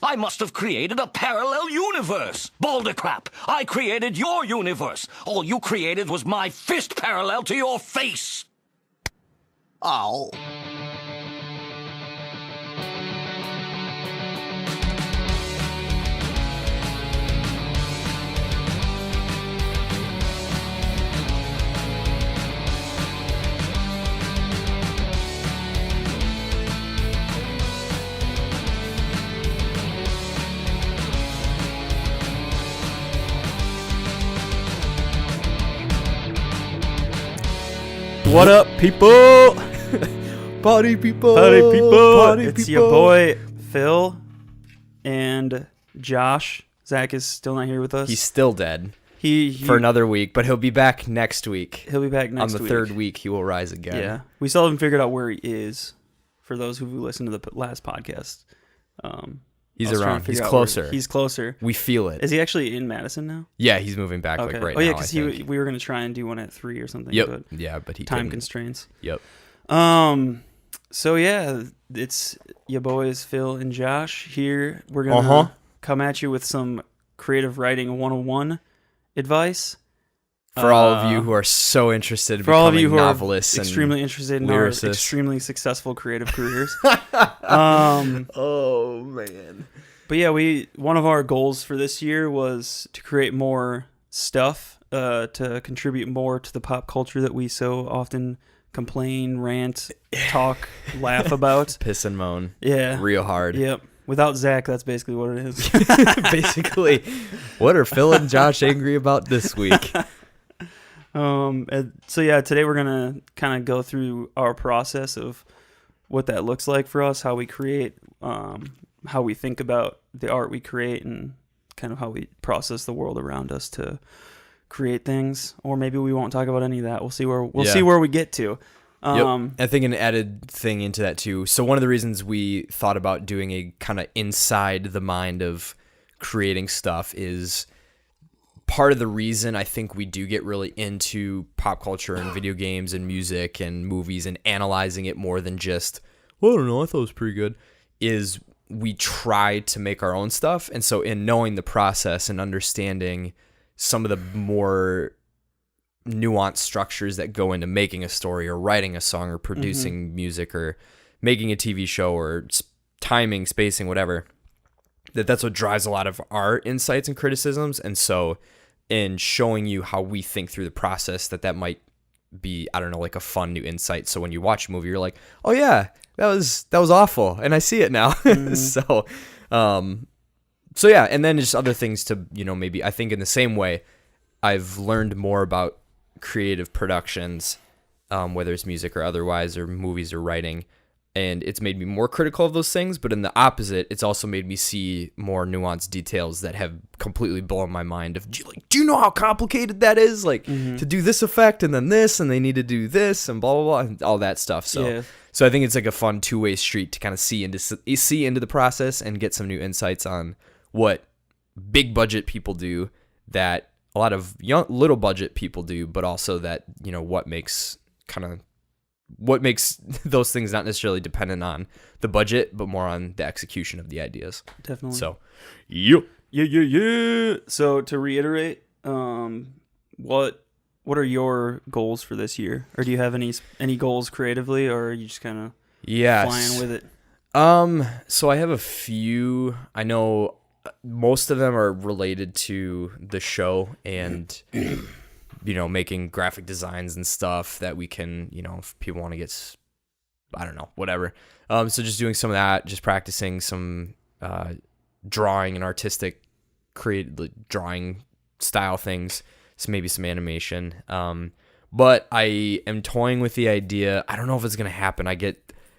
I must have created a parallel universe. Baldercrap, I created your universe. All you created was my fist parallel to your face. Oh. What up, people? Party people. It's your boy Phil and Josh. Zach is still not here with us. He's still dead he for another week, but he'll be back next week. He'll be back next week. On the third week, he will rise again. Yeah, we still haven't figured out where he is. For those who listened to the last podcast, he's around. He's closer. He's closer. We feel it. Is he actually in Madison now? Yeah, he's moving back okay. like right now. Oh yeah, now, because we were gonna try and do one at 3 or something. Yep. But yeah, but he time couldn't. constraints. Yep. So yeah, it's your boys Phil and Josh here. We're gonna come at you with some creative writing 101 advice. For all of you who are so interested in for all of you becoming who novelists are extremely interested in our extremely successful creative careers. Oh man. But yeah, one of our goals for this year was to create more stuff, to contribute more to the pop culture that we so often complain, rant, talk, laugh about. Piss and moan. Yeah. Real hard. Yep. Without Zach, that's basically what it is. Basically, what are Phil and Josh angry about this week? So yeah, today we're gonna kind of go through our process of what that looks like for us, how we create, how we think about the art we create, and kind of how we process the world around us to create things. Or maybe we won't talk about any of that. We'll see where we get to. Yep. I think an added thing into that too. So one of the reasons we thought about doing a kind of inside the mind of creating stuff is part of the reason I think we do get really into pop culture and video games and music and movies and analyzing it more than just, well, I don't know, I thought it was pretty good, is we try to make our own stuff. And so in knowing the process and understanding some of the more nuanced structures that go into making a story or writing a song or producing music or making a TV show or timing, spacing, whatever, that's what drives a lot of our insights and criticisms. And so in showing you how we think through the process, that might be, I don't know, like a fun new insight. So when you watch a movie, you're like, oh yeah, that was awful, and I see it now. So yeah, and then just other things to, maybe I think in the same way, I've learned more about creative productions, whether it's music or otherwise, or movies or writing, and it's made me more critical of those things. But in the opposite, it's also made me see more nuanced details that have completely blown my mind. Do you know how complicated that is? Like to do this effect and then this, and they need to do this and blah blah blah, and all that stuff. So I think it's like a fun two-way street to kind of see into the process and get some new insights on what big budget people do that a lot of little budget people do, but also that, what makes those things not necessarily dependent on the budget, but more on the execution of the ideas. Definitely. So, yep. Yeah. So to reiterate, what are your goals for this year? Or do you have any goals creatively, or are you just kind of flying with it? So I have a few. I know most of them are related to the show and making graphic designs and stuff that we can, if people want to get, I don't know, whatever. So just doing some of that, just practicing some drawing and artistic drawing style things. So maybe some animation. But I am toying with the idea. I don't know if it's going to happen.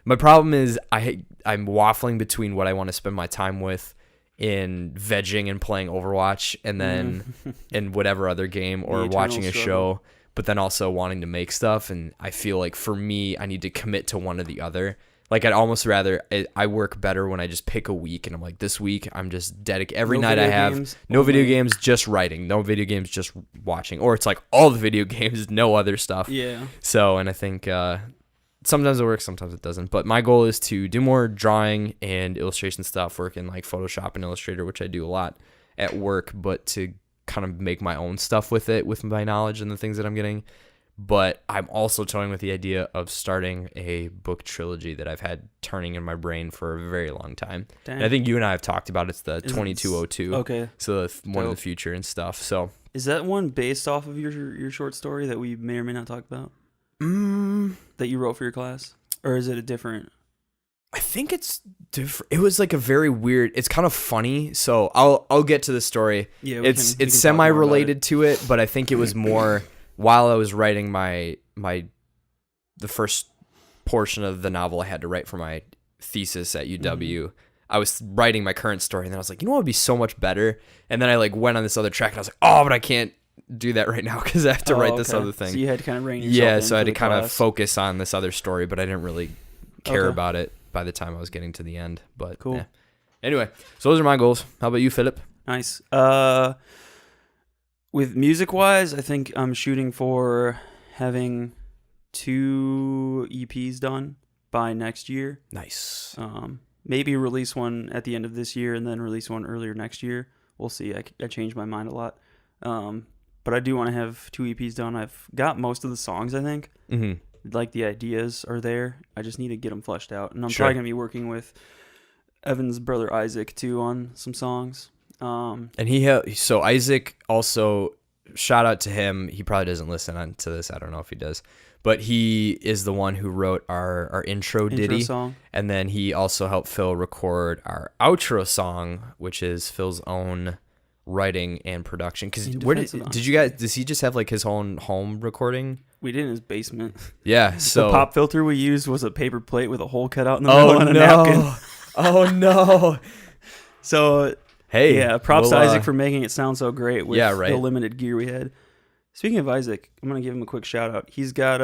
My problem is I'm waffling between what I want to spend my time with in vegging and playing Overwatch and then in whatever other game or watching a show, but then also wanting to make stuff. And I feel like for me, I need to commit to one or the other. Like I'd almost rather, I work better when I just pick a week and I'm like, this week I'm just dedicated. Every night I have no video games, just writing, no video games, just watching. Or it's like all the video games, no other stuff. Yeah. So, and I think sometimes it works, sometimes it doesn't. But my goal is to do more drawing and illustration stuff, work in like Photoshop and Illustrator, which I do a lot at work, but to kind of make my own stuff with it, with my knowledge and the things that I'm getting. But I'm also toying with the idea of starting a book trilogy that I've had turning in my brain for a very long time. And I think you and I have talked about it's the 2202. Okay. So the one in the future and stuff. So is that one based off of your short story that we may or may not talk about? That you wrote for your class? Or is it a different? I think it's different. It was like a very weird. It's kind of funny. So I'll get to the story. Yeah, it's semi related to it, but I think it was more while I was writing the first portion of the novel I had to write for my thesis at UW. I was writing my current story, and then I was like, you know what would be so much better? And then I like went on this other track, and I was like, oh, but I can't do that right now because I have to write this other thing. So you had to kind of rein yourself in. So I had to kind of focus on this other story, but I didn't really care about it by the time I was getting to the end. But cool. Yeah. Anyway, so those are my goals. How about you, Philip? Nice. With music-wise, I think I'm shooting for having 2 EPs done by next year. Nice. Maybe release one at the end of this year and then release one earlier next year. We'll see. I changed my mind a lot. But I do want to have 2 EPs done. I've got most of the songs, I think. Mm-hmm. Like, the ideas are there. I just need to get them fleshed out. And I'm probably going to be working with Evan's brother Isaac, too, on some songs. And so Isaac also, shout out to him. He probably doesn't listen to this. I don't know if he does, but he is the one who wrote our intro ditty song. And then he also helped Phil record our outro song, which is Phil's own writing and production. Because does he just have like his own home recording? We did in his basement. Yeah. So the pop filter we used was a paper plate with a hole cut out in the middle and a napkin. Oh no. So hey, yeah, props to Isaac for making it sound so great with the limited gear we had. Speaking of Isaac, I'm gonna give him a quick shout out. He's got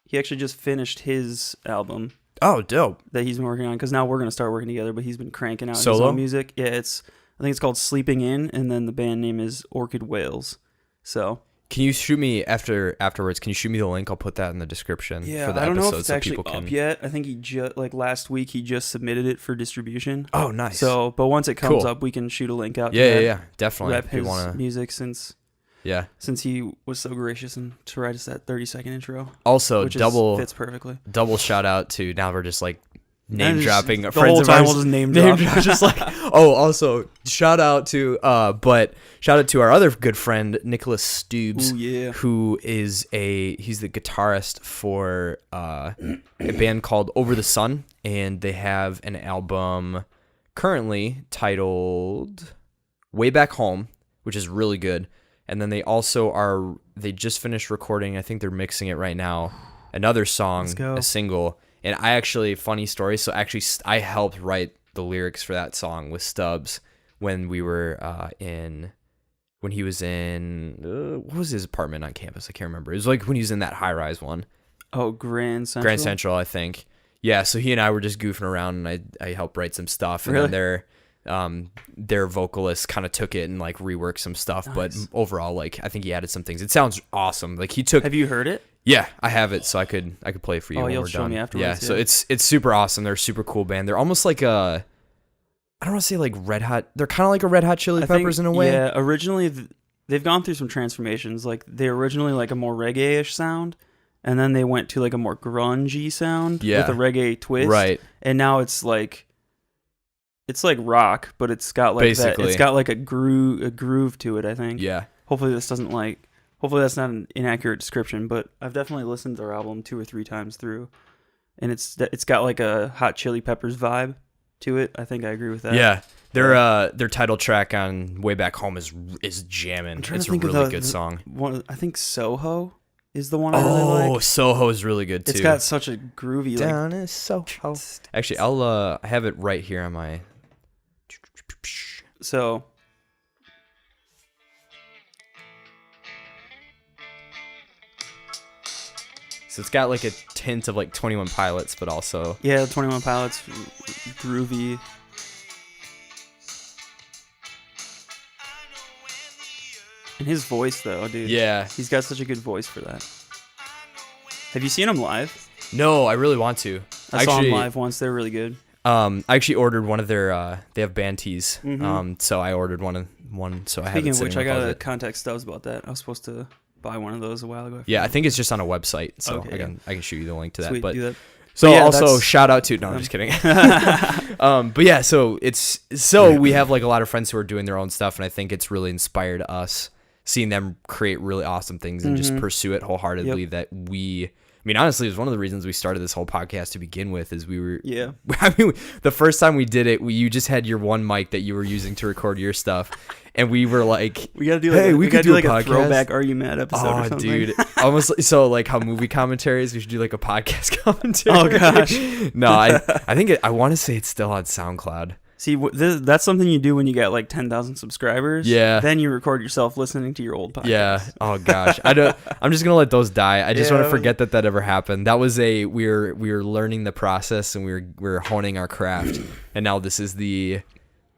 he actually just finished his album. Oh, dope. That he's been working on, because now we're gonna start working together. But he's been cranking out solo his own music. Yeah, I think it's called Sleeping In, and then the band name is Orchid Whales. So can you shoot me afterwards? Can you shoot me the link? I'll put that in the description. Yeah, for the I don't know episode if it's so actually people can... up yet. I think he just last week he just submitted it for distribution. Oh, nice. So, but once it comes up, we can shoot a link out. Yeah, definitely. Rep his music since he was so gracious and to write us that 30-second intro. Also, fits perfectly. Double shout out to, now we're just like name dropping the whole time. We'll just name drop. Just like also shout out to our other good friend Nicholas Stubbs. Ooh, yeah. Who is he's the guitarist for a band called Over the Sun, and they have an album currently titled Way Back Home, which is really good. And then they just finished recording, I think they're mixing it right now, another song, a single. And I actually, funny story, so actually I helped write the lyrics for that song with Stubbs when we were when he was in, what was his apartment on campus? I can't remember. It was like when he was in that high-rise one. Oh, Grand Central? Grand Central, I think. Yeah, so he and I were just goofing around, and I helped write some stuff. And then their vocalist kind of took it and like reworked some stuff. Nice. But overall, like, I think he added some things. It sounds awesome. Like Have you heard it? Yeah, I have it, so I could play it for you when we're done. Show me afterwards. Yeah, so it's super awesome. They're a super cool band. They're almost like I don't want to say like Red Hot. They're kind of like a Red Hot Chili Peppers in a way. Yeah, originally they've gone through some transformations. Like they originally like a more reggae-ish sound, and then they went to like a more grungy sound with a reggae twist. Right. And now it's like rock, but it's got like basically it's got like a groove to it, I think. Yeah. Hopefully that's not an inaccurate description, but I've definitely listened to their album 2 or 3 times through, and it's got like a Hot Chili Peppers vibe to it. I think I agree with that. Yeah, their title track on Way Back Home is jamming. It's a really good song. I think Soho is the one I really like. Oh, Soho is really good too. It's got such a groovy down in Soho. Actually, I have it right here on my. So it's got like a tint of like 21 Pilots, but also 21 Pilots, groovy. And his voice though, dude. Yeah, he's got such a good voice for that. Have you seen them live? No, I really want to. I saw them live once. They're really good. I actually ordered one of their. They have band tees. Mm-hmm. So I ordered one. So I have. Speaking of which, I gotta contact Stubbs about that. I was supposed to buy one of those a while ago. Yeah, I think it's just on a website. So Okay. I can shoot you the link to that. Sweet, But do that. so But yeah, also shout out to. No, I'm just kidding. But yeah, so we have like a lot of friends who are doing their own stuff, and I think it's really inspired us seeing them create really awesome things and just pursue it wholeheartedly. Yep. That I mean, honestly, it was one of the reasons we started this whole podcast to begin with. Is we were, Yeah. I mean, the first time we did it, you just had your one mic that you were using to record your stuff, and we were like, We gotta do. Hey, we could do like a a podcast. throwback "Are You Mad" episode or oh, something. dude, almost so like how movie commentaries. We should do like a podcast commentary. Oh gosh. No, I think I want to say it's still on SoundCloud. See, that's something you do when you got like 10,000 subscribers. Yeah. Then you record yourself listening to your old podcast. Yeah. Oh gosh. I'm just gonna let those die. I just want Yeah. to forget that ever happened. That was we were learning the process and we were honing our craft, and now this is the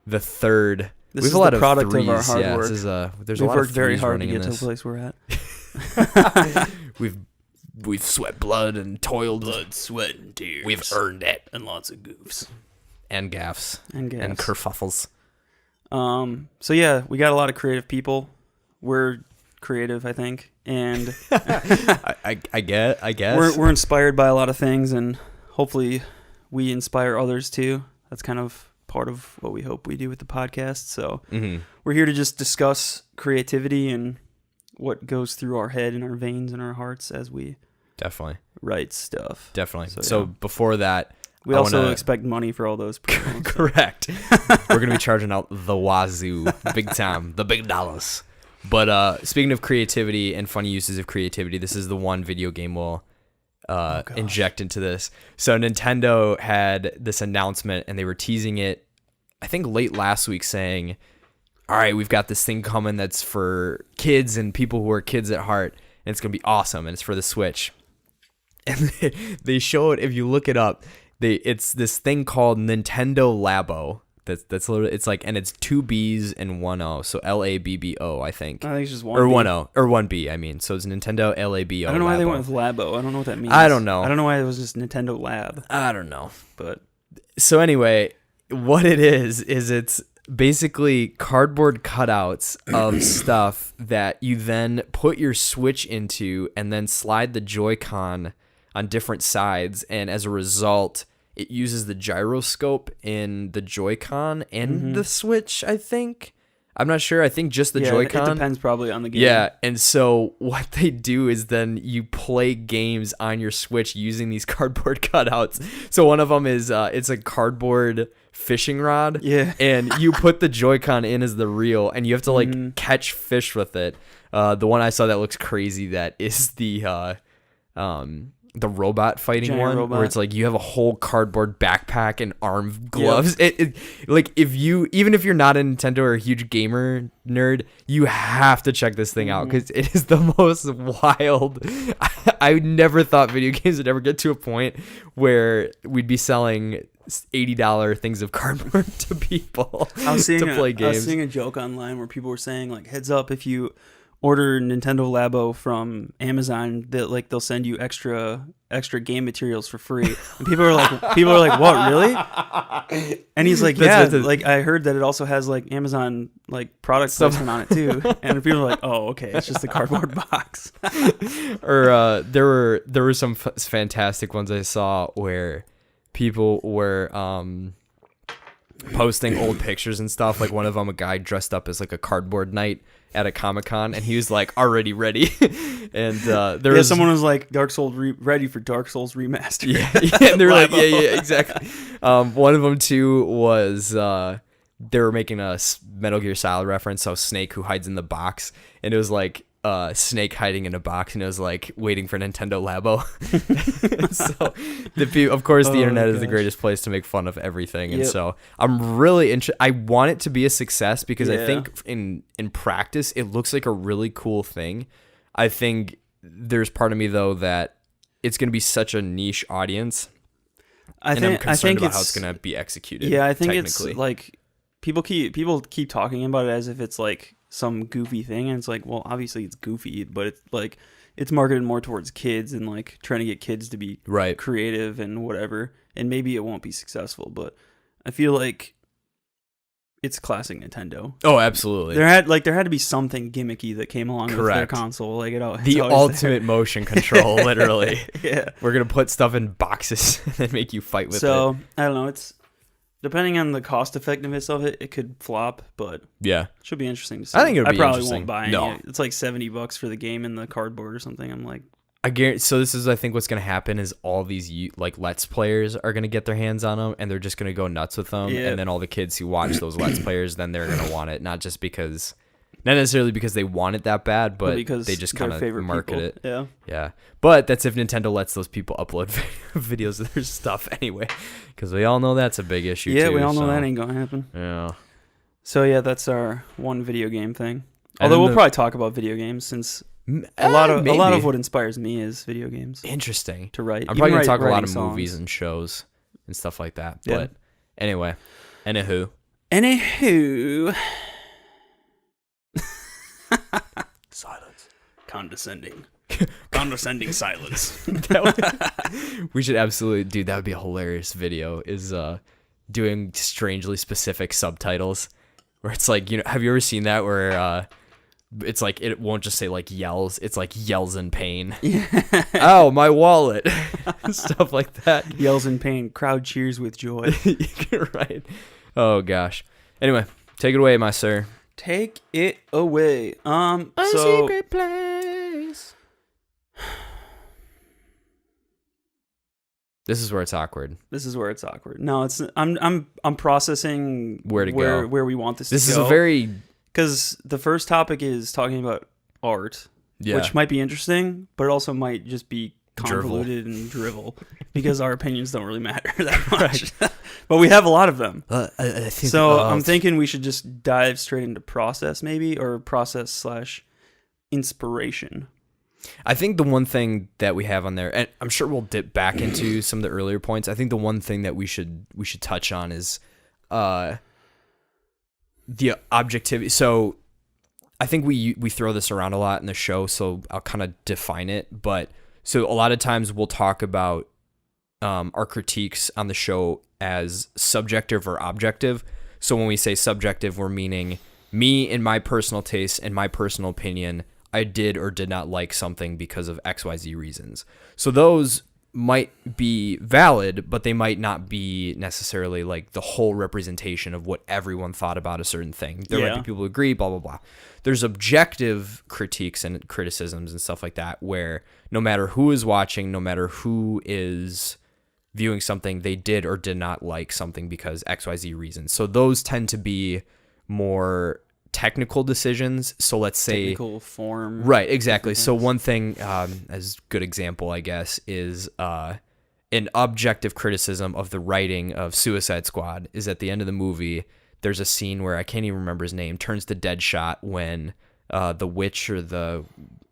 third. This we is have a lot the product of our threes. hard Yeah, work. this is there's We've a lot worked of very threes hard to running in get to the this. place we're at. We've sweat blood and toiled. sweat, and tears. We've earned it. and lots of goofs And gaffs. and gas. And kerfuffles. So yeah, we got a lot of creative people. We're creative, I think, and I guess. we're inspired by a lot of things, and hopefully we inspire others too. That's kind of part of what we hope we do with the podcast. So we're here to just discuss creativity and what goes through our head and our veins and our hearts as we Definitely. write stuff. Definitely. So, So before that, We I also wanna- expect money for all those promos. Correct. We're gonna be charging out the wazoo, big time, the big dollars. But speaking of creativity and funny uses of creativity, this is the one video game we'll inject into this. So Nintendo had this announcement, and they were teasing it, I think late last week, saying, "All right, we've got this thing coming that's for kids and people who are kids at heart, and it's gonna be awesome, and it's for the Switch." And they showed, if you look it up, it's this thing called Nintendo Labo. That's literally, it's like, and it's 2 B's and 1 O, so LABBO, I think. I think it's just one. Or B. 1 O, or 1 B, I mean. So it's Nintendo LABO. I don't know why they Labo. went with Labo. I don't know what that means. I don't know. I don't know why it was just Nintendo Lab. I don't know. But So anyway, what it is it's basically cardboard cutouts of stuff that you then put your Switch into and then slide the Joy-Con on different sides, and as a result, it uses the gyroscope in the Joy-Con and the Switch, I think. I'm not sure. I think just the yeah, Joy-Con. it depends probably on the game. Yeah, and so what they do is then you play games on your Switch using these cardboard cutouts. So one of them is it's a cardboard fishing rod. Yeah. And you put the Joy-Con in as the reel, and you have to like catch fish with it. The one I saw that looks crazy, that is the robot fighting Giant one, robot. where it's like you have a whole cardboard backpack and arm gloves. It like, even if you're not a Nintendo or a huge gamer nerd, you have to check this thing out because it is the most wild. I never thought video games would ever get to a point where we'd be selling $80 things of cardboard to people I was seeing to play I games. was seeing a joke online where people were saying like, heads up, if you order Nintendo Labo from Amazon, that like they'll send you extra game materials for free. And people are like, what, really? And he's like, yeah, like I heard that it also has like Amazon like product placement on it too. And people are like, oh, okay, it's just a cardboard box. Or there were some fantastic ones I saw where people were posting old pictures and stuff. Like one of them, a guy dressed up as like a cardboard knight at a Comic-Con, and he was like already ready. And there was someone was like, Dark Souls ready for Dark Souls Remastered. yeah, and they were like, yeah, exactly. One of them too was they were making a Metal Gear Solid reference, so Snake who hides in the box, and it was like Snake hiding in a box, and it was like waiting for Nintendo Labo. So of course the internet is the greatest place to make fun of everything. And so I'm really interested. I want it to be a success because I think in practice it looks like a really cool thing. I think there's part of me though that it's going to be such a niche audience. I'm concerned about how it's going to be executed. Yeah, I think it's like people keep talking about it as if it's like some goofy thing, and it's like, well, obviously it's goofy, but it's like it's marketed more towards kids and like trying to get kids to be Right. creative and whatever. And maybe it won't be successful, but I feel like it's classic Nintendo. Oh, absolutely. There had to be something gimmicky that came along with their Correct. console. Like it's The always ultimate there. motion control, literally. Yeah. We're going to put stuff in boxes and then make you fight with it. So I don't know. It's depending on the cost effectiveness of it, it could flop, but Yeah. it should be interesting to see. I think it'll be I probably interesting. won't buy any. No. It's like $70 for the game and the cardboard or something. I'm like, I guarantee. So this is, I think, what's going to happen is all these like Let's Players are going to get their hands on them, and they're just going to go nuts with them. Yeah. And then all the kids who watch those Let's Players, then they're going to want it, not necessarily because they want it that bad, but because they just their kind of favorite market people. it. Yeah. Yeah, but that's if Nintendo lets those people upload videos of their stuff anyway, because we all know that's a big issue. Yeah, too, we all know so, that ain't gonna happen. Yeah. So yeah, that's our one video game thing. And Although then we'll probably talk about video games since a lot of what inspires me is video games interesting to write. I'm probably gonna talk a lot writing of songs. movies and shows and stuff like that. Yeah. But anyway, anywho. Silence. Condescending silence. We should absolutely, dude, that would be a hilarious video, is doing strangely specific subtitles where it's like, have you ever seen that where it's like, it won't just say like yells, it's like yells in pain. Yeah. Oh, my wallet. Stuff like that. Yells in pain, crowd cheers with joy. Right. Oh gosh. Anyway, take it away, my sir. Take it away. A So secret place. This is where it's awkward. No, it's I'm processing Where to go. where we want this This to is go. a very, Because the first topic is talking about art, yeah. which might be interesting, but it also might just be Drivel. convoluted and drivel because our opinions don't really matter that much. But we have a lot of them. I think So I'm thinking we should just dive straight into process maybe, or process / inspiration. I think the one thing that we have on there, and I'm sure we'll dip back into some of the earlier points. I think the one thing that we should touch on is the objectivity. So I think we throw this around a lot in the show, so I'll kind of define it. But so a lot of times we'll talk about our critiques on the show as subjective or objective. So when we say subjective, we're meaning me and my personal taste and my personal opinion. I did or did not like something because of XYZ reasons. So those might be valid, but they might not be necessarily like the whole representation of what everyone thought about a certain thing. There might be people who agree, blah, blah, blah. There's objective critiques and criticisms and stuff like that, where no matter who is watching, no matter who is viewing something, they did or did not like something because XYZ reasons. So those tend to be more technical decisions. So let's say Technical form. right, exactly. So one thing, as good example, I guess, is an objective criticism of the writing of Suicide Squad is at the end of the movie. There's a scene where I can't even remember his name, turns to Deadshot when the witch or the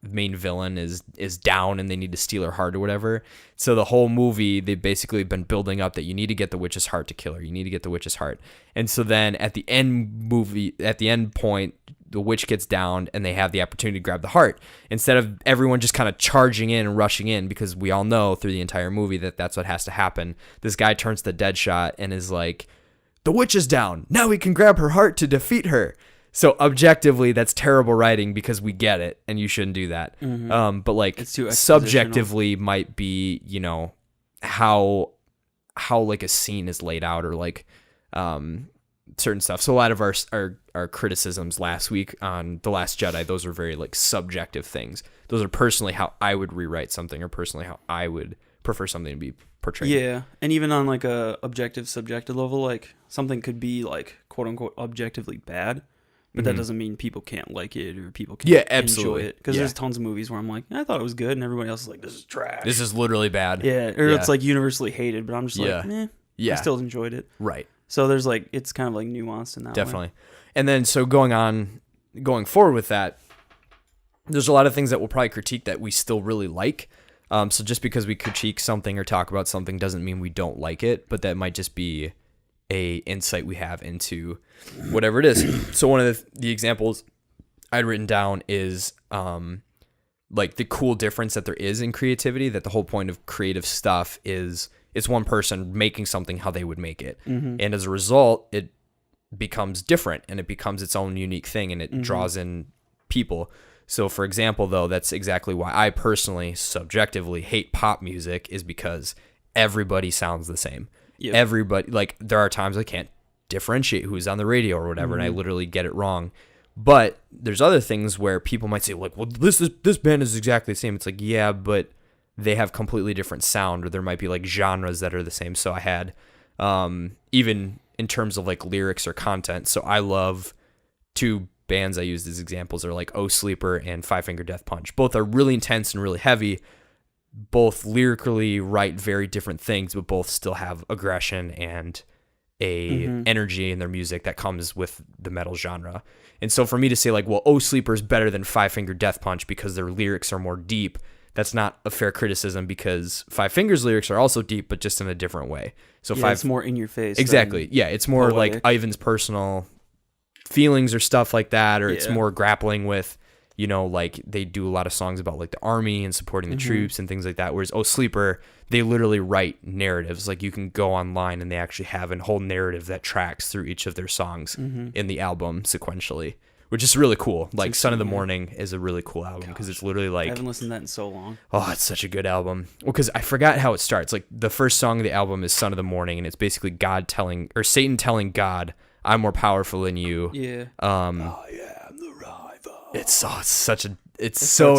main villain is down and they need to steal her heart or whatever. So the whole movie, they've basically been building up that you need to get the witch's heart to kill her. You need to get the witch's heart. And so then at the end point, the witch gets downed and they have the opportunity to grab the heart. Instead of everyone just kind of charging in and rushing in, because we all know through the entire movie that that's what has to happen. This guy turns to Deadshot and is like, the witch is down. Now we can grab her heart to defeat her. So objectively, that's terrible writing because we get it, and you shouldn't do that. Mm-hmm. But like It's too expositional. subjectively might be, how like a scene is laid out or like certain stuff. So a lot of our criticisms last week on The Last Jedi, those are very like subjective things. Those are personally how I would rewrite something, or personally how I would prefer something to be portrayed. Yeah, and even on like a objective subjective level, like something could be like quote unquote objectively bad, but that doesn't mean people can't like it or people can't absolutely. enjoy it. Because Yeah. there's tons of movies where I'm like, I thought it was good, and everybody else is like, this is trash. This is literally bad. Yeah, or Yeah. it's like universally hated, but I'm just Yeah. like, meh. Yeah. I still enjoyed it. Right. So there's like, it's kind of like nuanced in that way. Definitely. And then so going forward with that, there's a lot of things that we'll probably critique that we still really like. So just because we critique something or talk about something doesn't mean we don't like it, but that might just be a insight we have into whatever it is. So one of the examples I'd written down is like the cool difference that there is in creativity, that the whole point of creative stuff is it's one person making something how they would make it. And as a result, it becomes different and it becomes its own unique thing, and it draws in people. So for example, though, that's exactly why I personally subjectively hate pop music, is because everybody sounds the same. Yep. Everybody, like, there are times I can't differentiate who's on the radio or whatever, and I literally get it wrong. But there's other things where people might say, like, well, this band is exactly the same. It's like, yeah, but they have completely different sound, or there might be like genres that are the same. So I had, even in terms of like lyrics or content. So I love two bands I used as examples are like Oh Sleeper and Five Finger Death Punch. Both are really intense and really heavy. Both lyrically write very different things, but both still have aggression and a energy in their music that comes with the metal genre. And so for me to say like, well, Oh Sleeper is better than Five Finger Death Punch because their lyrics are more deep, that's not a fair criticism, because Five Fingers lyrics are also deep, but just in a different way. So it's more in your face. Exactly. Yeah. It's more like Ivan's personal feelings or stuff like that, or it's more grappling with, you know, like they do a lot of songs about like the army and supporting the troops and things like that. Whereas Oh Sleeper, they literally write narratives. Like you can go online and they actually have a whole narrative that tracks through each of their songs in the album sequentially, which is really cool. Like Son of the Morning is a really cool album because it's literally like, I haven't listened to that in so long. Oh, it's such a good album. Well, because I forgot how it starts. Like the first song of the album is Son of the Morning, and it's basically Satan telling God, I'm more powerful than you. Yeah. I am the rival. It's so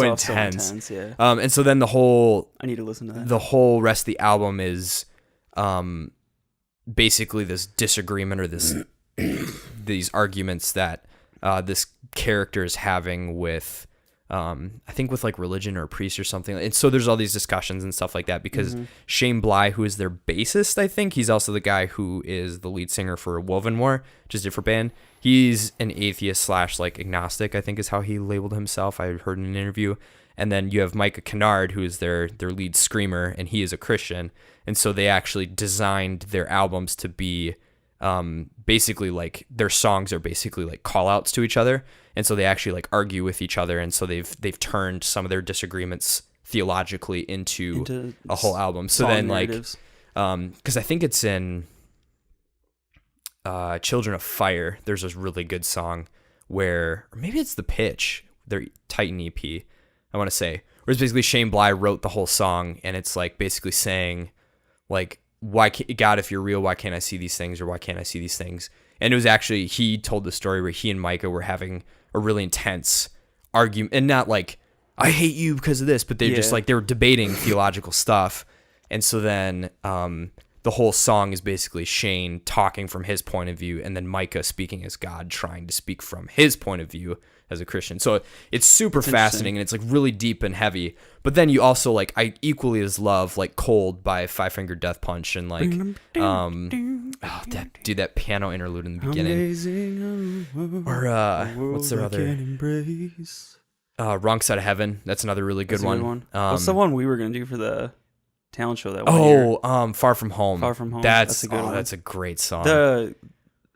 intense. Yeah. And so then I need to listen to that. The whole rest of the album is basically this disagreement or this these arguments that this character is having with I think with like religion or a priest or something. And so there's all these discussions and stuff like that because Shane Bly, who is their bassist, I think he's also the guy who is the lead singer for Woven War, which is a different band. He's an atheist / like agnostic, I think is how he labeled himself. I heard in an interview. And then you have Micah Kennard, who is their lead screamer, and he is a Christian. And so they actually designed their albums to be basically like their songs are basically like call outs to each other. And so they actually like argue with each other. And so they've turned some of their disagreements theologically into a whole album. So then narratives. Cause I think it's in Children of Fire. There's this really good song or maybe it's The Pitch, their Titan EP, I want to say, where it's basically Shane Bly wrote the whole song. And it's like basically saying like, why can't, God, if you're real, why can't I see these things? Or why can't I see these things? And it was actually, he told the story where he and Micah were having a really intense argument, and not like, I hate you because of this, but they just like, they were debating theological stuff. And so then the whole song is basically Shane talking from his point of view, and then Micah speaking as God, trying to speak from his point of view as a Christian. So it's super fascinating, and it's like really deep and heavy. But then you also like, I equally as love like Cold by Five Finger Death Punch, and like that piano interlude in the beginning. Or what's their other? Wrong Side of Heaven. That's another really good one. What's the one we were gonna do for the talent show that one year? Far From Home. Far From Home. That's a good one. That's a great song. When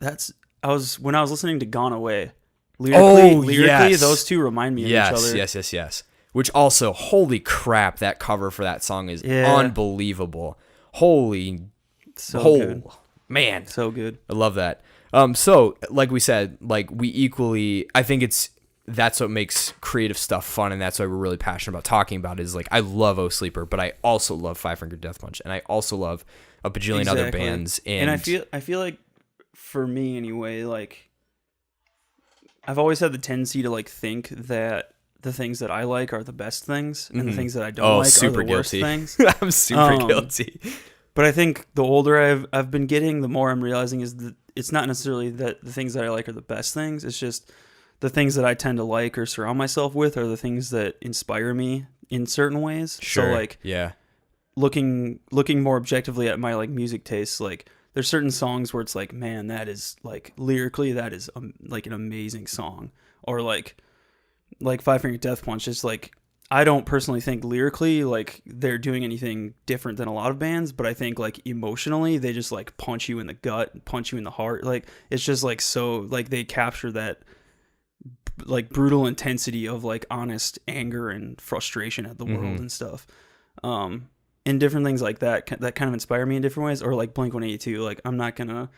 I was listening to Gone Away. Lyrically, those two remind me of each other. Yes. Which also, holy crap, that cover for that song is unbelievable. Good. Man. So good. I love that. So, like we said, like we equally, I think that's what makes creative stuff fun, and that's why we're really passionate about talking about it, is like, I love Oh Sleeper, but I also love Five Finger Death Punch, and I also love a bajillion other bands. And I feel like, for me anyway, like, I've always had the tendency to like think that the things that I like are the best things, and the things that I don't like are the worst things. I'm super guilty. But I think the older I've been getting, the more I'm realizing is that it's not necessarily that the things that I like are the best things. It's just the things that I tend to like or surround myself with are the things that inspire me in certain ways. Sure. So like, looking more objectively at my like music tastes, like, there's certain songs where it's like, man, that is like lyrically, that is like an amazing song. Or like Five Finger Death Punch. It's like, I don't personally think lyrically like they're doing anything different than a lot of bands, but I think like emotionally they just like punch you in the gut, punch you in the heart. Like it's just like, so like they capture that like brutal intensity of like honest anger and frustration at the world and stuff. And different things like that kind of inspire me in different ways. Or like Blink-182, like I'm not gonna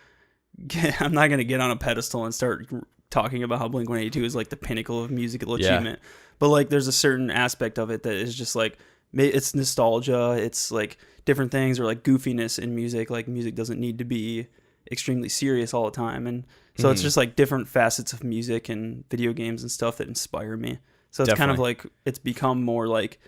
get on a pedestal and start talking about how Blink-182 is like the pinnacle of musical achievement. But like there's a certain aspect of it that is just like, it's nostalgia, it's like different things, or like goofiness in music. Like music doesn't need to be extremely serious all the time, and so it's just like different facets of music and video games and stuff that inspire me. So it's kind of like, it's become more like,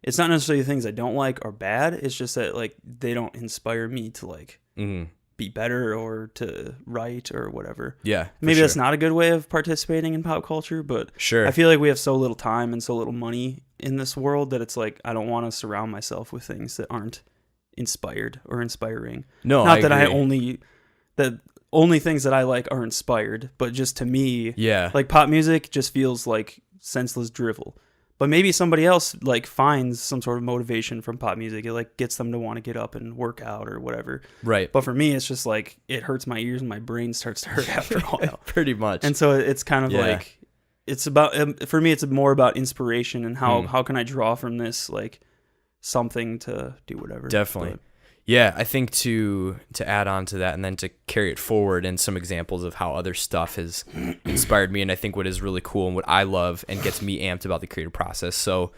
it's not necessarily things I don't like or bad, it's just that like they don't inspire me to like be better or to write or whatever. Maybe that's not a good way of participating in pop culture, but I feel like we have so little time and so little money in this world that it's like I don't want to surround myself with things that aren't inspired or inspiring. No, not I that agree. that only things that I like are inspired, but just to me, like pop music just feels like senseless drivel. But maybe somebody else like finds some sort of motivation from pop music. It like gets them to want to get up and work out or whatever. Right. But for me, it's just like it hurts my ears and my brain starts to hurt after a while. Pretty much. And so it's kind of like, it's about, for me, it's more about inspiration and how can I draw from this like something to do whatever. Definitely. But, yeah, I think to add on to that and then to carry it forward and some examples of how other stuff has inspired me, and I think what is really cool and what I love and gets me amped about the creative process. So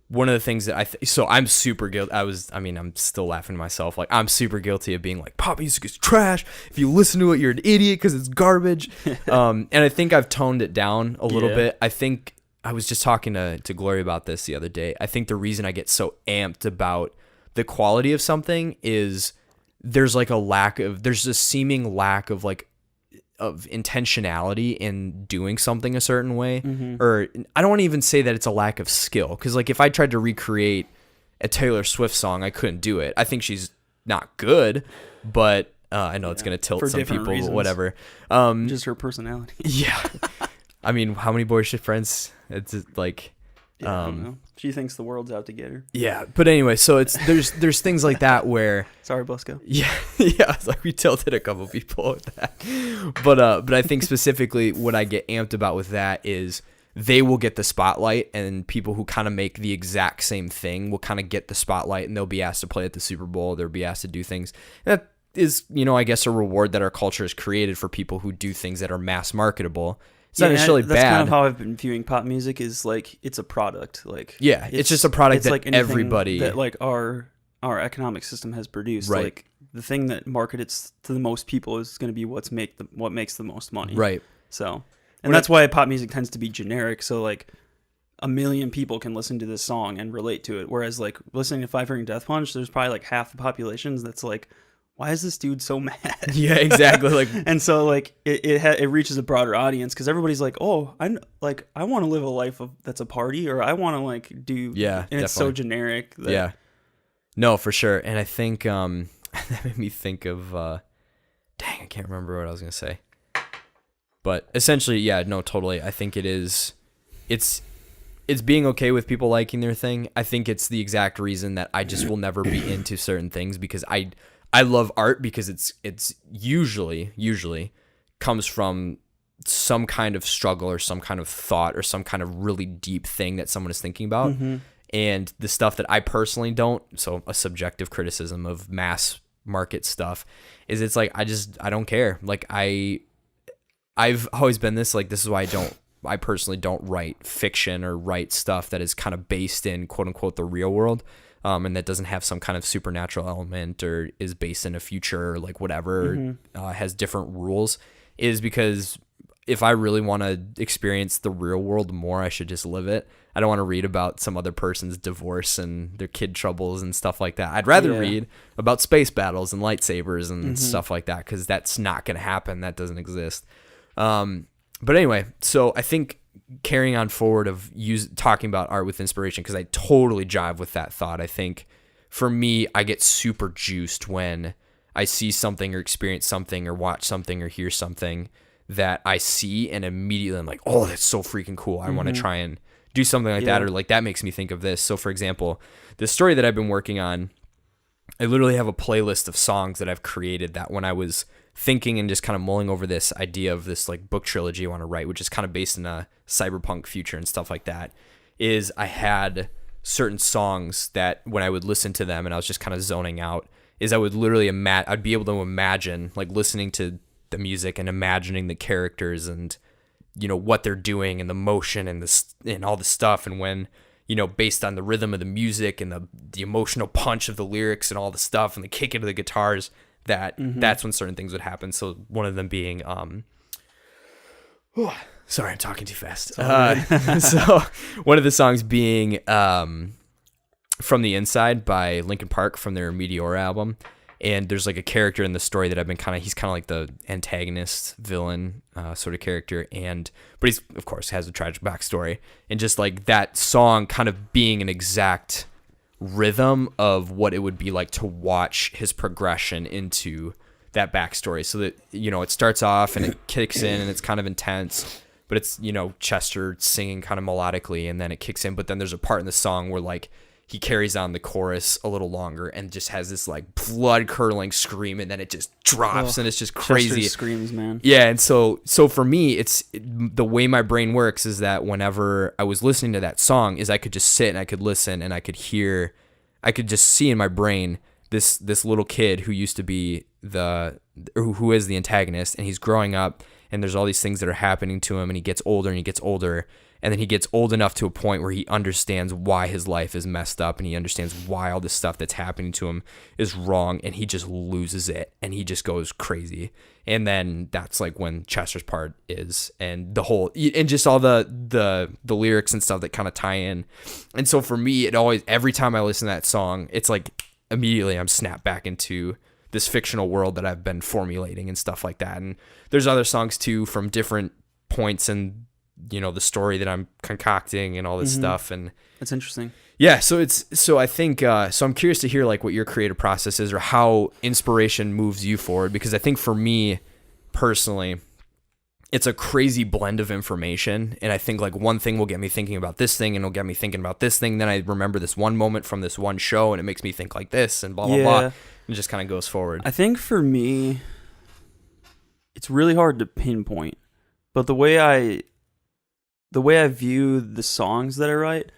one of the things that so I'm super guilty. I'm still laughing to myself. Like I'm super guilty of being like, pop music is trash. If you listen to it, you're an idiot because it's garbage. And I think I've toned it down a little bit. I think I was just talking to Gloria about this the other day. I think the reason I get so amped about the quality of something is there's a seeming lack of like of intentionality in doing something a certain way. Or I don't want to even say that it's a lack of skill, because like if I tried to recreate a Taylor Swift song, I couldn't do it. I think she's not good, but I know it's going to tilt some people, reasons. But whatever. Just her personality. Yeah. I mean, how many boys, shit friends? It's like, I don't know. She thinks the world's out to get her. Yeah, but anyway, so it's there's things like that where sorry, Bosco. Yeah, it's like we tilted a couple people with that. But I think specifically what I get amped about with that is they will get the spotlight, and people who kind of make the exact same thing will kind of get the spotlight, and they'll be asked to play at the Super Bowl. They'll be asked to do things. That is, I guess a reward that our culture has created for people who do things that are mass marketable. It's not necessarily bad. That's kind of how I've been viewing pop music, is like it's a product. Like it's just a product that like everybody that like our economic system has produced. Right. Like the thing that markets to the most people is going to be what makes the most money. Right. So, and that's why pop music tends to be generic. So like a million people can listen to this song and relate to it. Whereas like listening to Five Finger Death Punch, there's probably like half the population that's like, why is this dude so mad? Yeah, exactly. Like, and so like it reaches a broader audience, because everybody's like, oh, I want to live a life that's a party, or I want to like do. Yeah, and definitely. It's so generic. Yeah, no, for sure. And I think that made me think of dang, I can't remember what I was gonna say. But essentially, yeah, no, totally. I think it's being okay with people liking their thing. I think it's the exact reason that I just will never be into certain things, because I love art because it's usually comes from some kind of struggle or some kind of thought or some kind of really deep thing that someone is thinking about. And the stuff that I personally don't, so a subjective criticism of mass market stuff, is it's like I don't care. Like I've always been this, like this is why I personally don't write fiction or write stuff that is kind of based in quote unquote the real world. And that doesn't have some kind of supernatural element or is based in a future or like whatever, has different rules, is because if I really want to experience the real world more, I should just live it. I don't want to read about some other person's divorce and their kid troubles and stuff like that. I'd rather read about space battles and lightsabers and stuff like that, because that's not going to happen. That doesn't exist. But anyway, so I think carrying on forward of talking about art with inspiration, because I totally jive with that thought. I think for me, I get super juiced when I see something or experience something or watch something or hear something that I see, and immediately I'm like, oh, that's so freaking cool. I want to try and do something like that, or like that makes me think of this. So for example, the story that I've been working on, I literally have a playlist of songs that I've created that when I was thinking and just kind of mulling over this idea of this like book trilogy I want to write, which is kind of based in a cyberpunk future and stuff like that, is I had certain songs that when I would listen to them and I was just kind of zoning out, is I would literally I'd be able to imagine, like listening to the music and imagining the characters and, you know, what they're doing and the motion and and all the stuff. And when, you know, based on the rhythm of the music and the emotional punch of the lyrics and all the stuff and the kick into the guitars, that's when certain things would happen. So one of them being, sorry, I'm talking too fast. So one of the songs being From the Inside by Linkin Park from their Meteor album. And there's like a character in the story that I've been he's kind of like the antagonist villain sort of character. But he's, of course, has a tragic backstory. And just like that song kind of being an exact rhythm of what it would be like to watch his progression into that backstory. So that, you know, it starts off and it kicks in and it's kind of intense, but it's, you know, Chester singing kind of melodically, and then it kicks in. But then there's a part in the song where like he carries on the chorus a little longer and just has this like blood curdling scream, and then it just drops and it's just crazy. Chester screams, man. Yeah. And so for me, the way my brain works is that whenever I was listening to that song is I could just sit and I could listen and I could just see in my brain this little kid who used to be who is the antagonist, and he's growing up and there's all these things that are happening to him, and he gets older and he gets older. And then he gets old enough to a point where he understands why his life is messed up, and he understands why all this stuff that's happening to him is wrong, and he just loses it and he just goes crazy. And then that's like when Chester's part is, and the whole, and just all the lyrics and stuff that kind of tie in. And so for me, it always, every time I listen to that song, it's like immediately I'm snapped back into this fictional world that I've been formulating and stuff like that. And there's other songs too from different points and, you know, the story that I'm concocting and all this stuff. And that's interesting. Yeah. So I think, so I'm curious to hear like what your creative process is or how inspiration moves you forward, because I think for me personally, it's a crazy blend of information. And I think like one thing will get me thinking about this thing, and it'll get me thinking about this thing. Then I remember this one moment from this one show and it makes me think like this and blah, blah, blah. And it just kind of goes forward. I think for me, it's really hard to pinpoint, but the way I view the songs that I write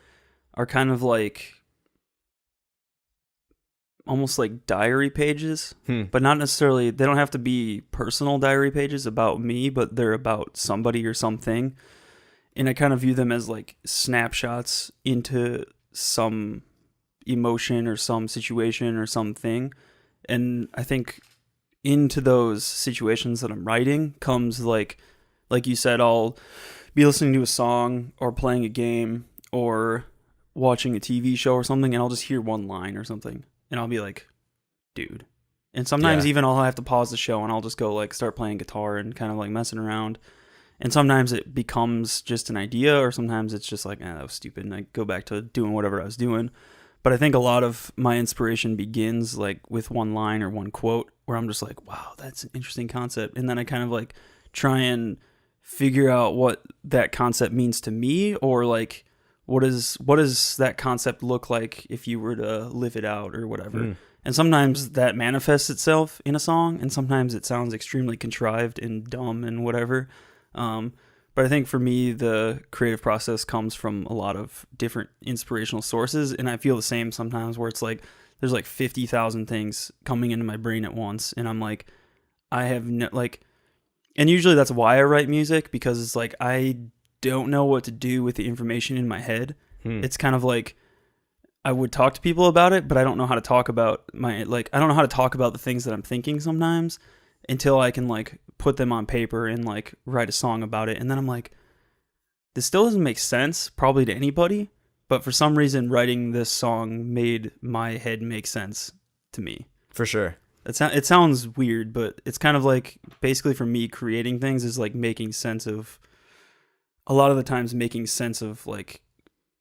are kind of like almost like diary pages, but not necessarily, they don't have to be personal diary pages about me, but they're about somebody or something. And I kind of view them as like snapshots into some emotion or some situation or something. And I think into those situations that I'm writing comes like you said, I'll be listening to a song or playing a game or watching a TV show or something, and I'll just hear one line or something, and I'll be like, dude. And sometimes even I'll have to pause the show and I'll just go like start playing guitar and kind of like messing around. And sometimes it becomes just an idea, or sometimes it's just like, that was stupid, and I go back to doing whatever I was doing. But I think a lot of my inspiration begins like with one line or one quote where I'm just like, wow, that's an interesting concept. And then I kind of like try and figure out what that concept means to me, or like what does that concept look like if you were to live it out or whatever. And sometimes that manifests itself in a song, and sometimes it sounds extremely contrived and dumb and whatever. But I think for me, the creative process comes from a lot of different inspirational sources, and I feel the same sometimes where it's like there's like 50,000 things coming into my brain at once, and I'm like, I have no, like, and usually that's why I write music, because it's like I don't know what to do with the information in my head. It's kind of like I would talk to people about it, but I don't know how to talk about I don't know how to talk about the things that I'm thinking sometimes until I can like put them on paper and like write a song about it. And then I'm like, this still doesn't make sense probably to anybody, but for some reason writing this song made my head make sense to me. For sure. It sounds weird, but it's kind of like basically for me creating things is like making sense of, a lot of the times making sense of like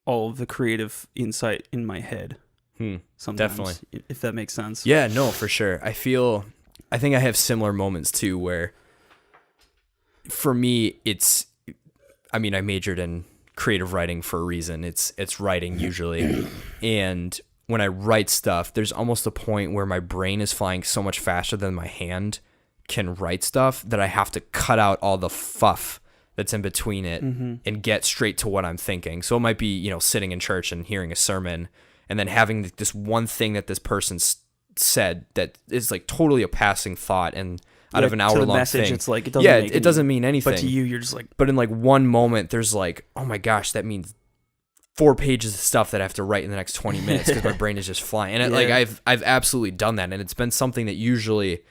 all of the creative insight in my head. Sometimes, definitely. If that makes sense. Yeah, no, for sure. I think I have similar moments too, where for me, I majored in creative writing for a reason. It's writing usually. And when I write stuff, there's almost a point where my brain is flying so much faster than my hand can write stuff that I have to cut out all the fluff that's in between it and get straight to what I'm thinking. So it might be, you know, sitting in church and hearing a sermon and then having this one thing that this person said that is like totally a passing thought, and out of an hour long thing, it's like, it doesn't doesn't mean anything. But to you, you're just like, but in like one moment, there's like, oh my gosh, that means 4 pages of stuff that I have to write in the next 20 minutes because my brain is just flying. And like I've absolutely done that, and it's been something that usually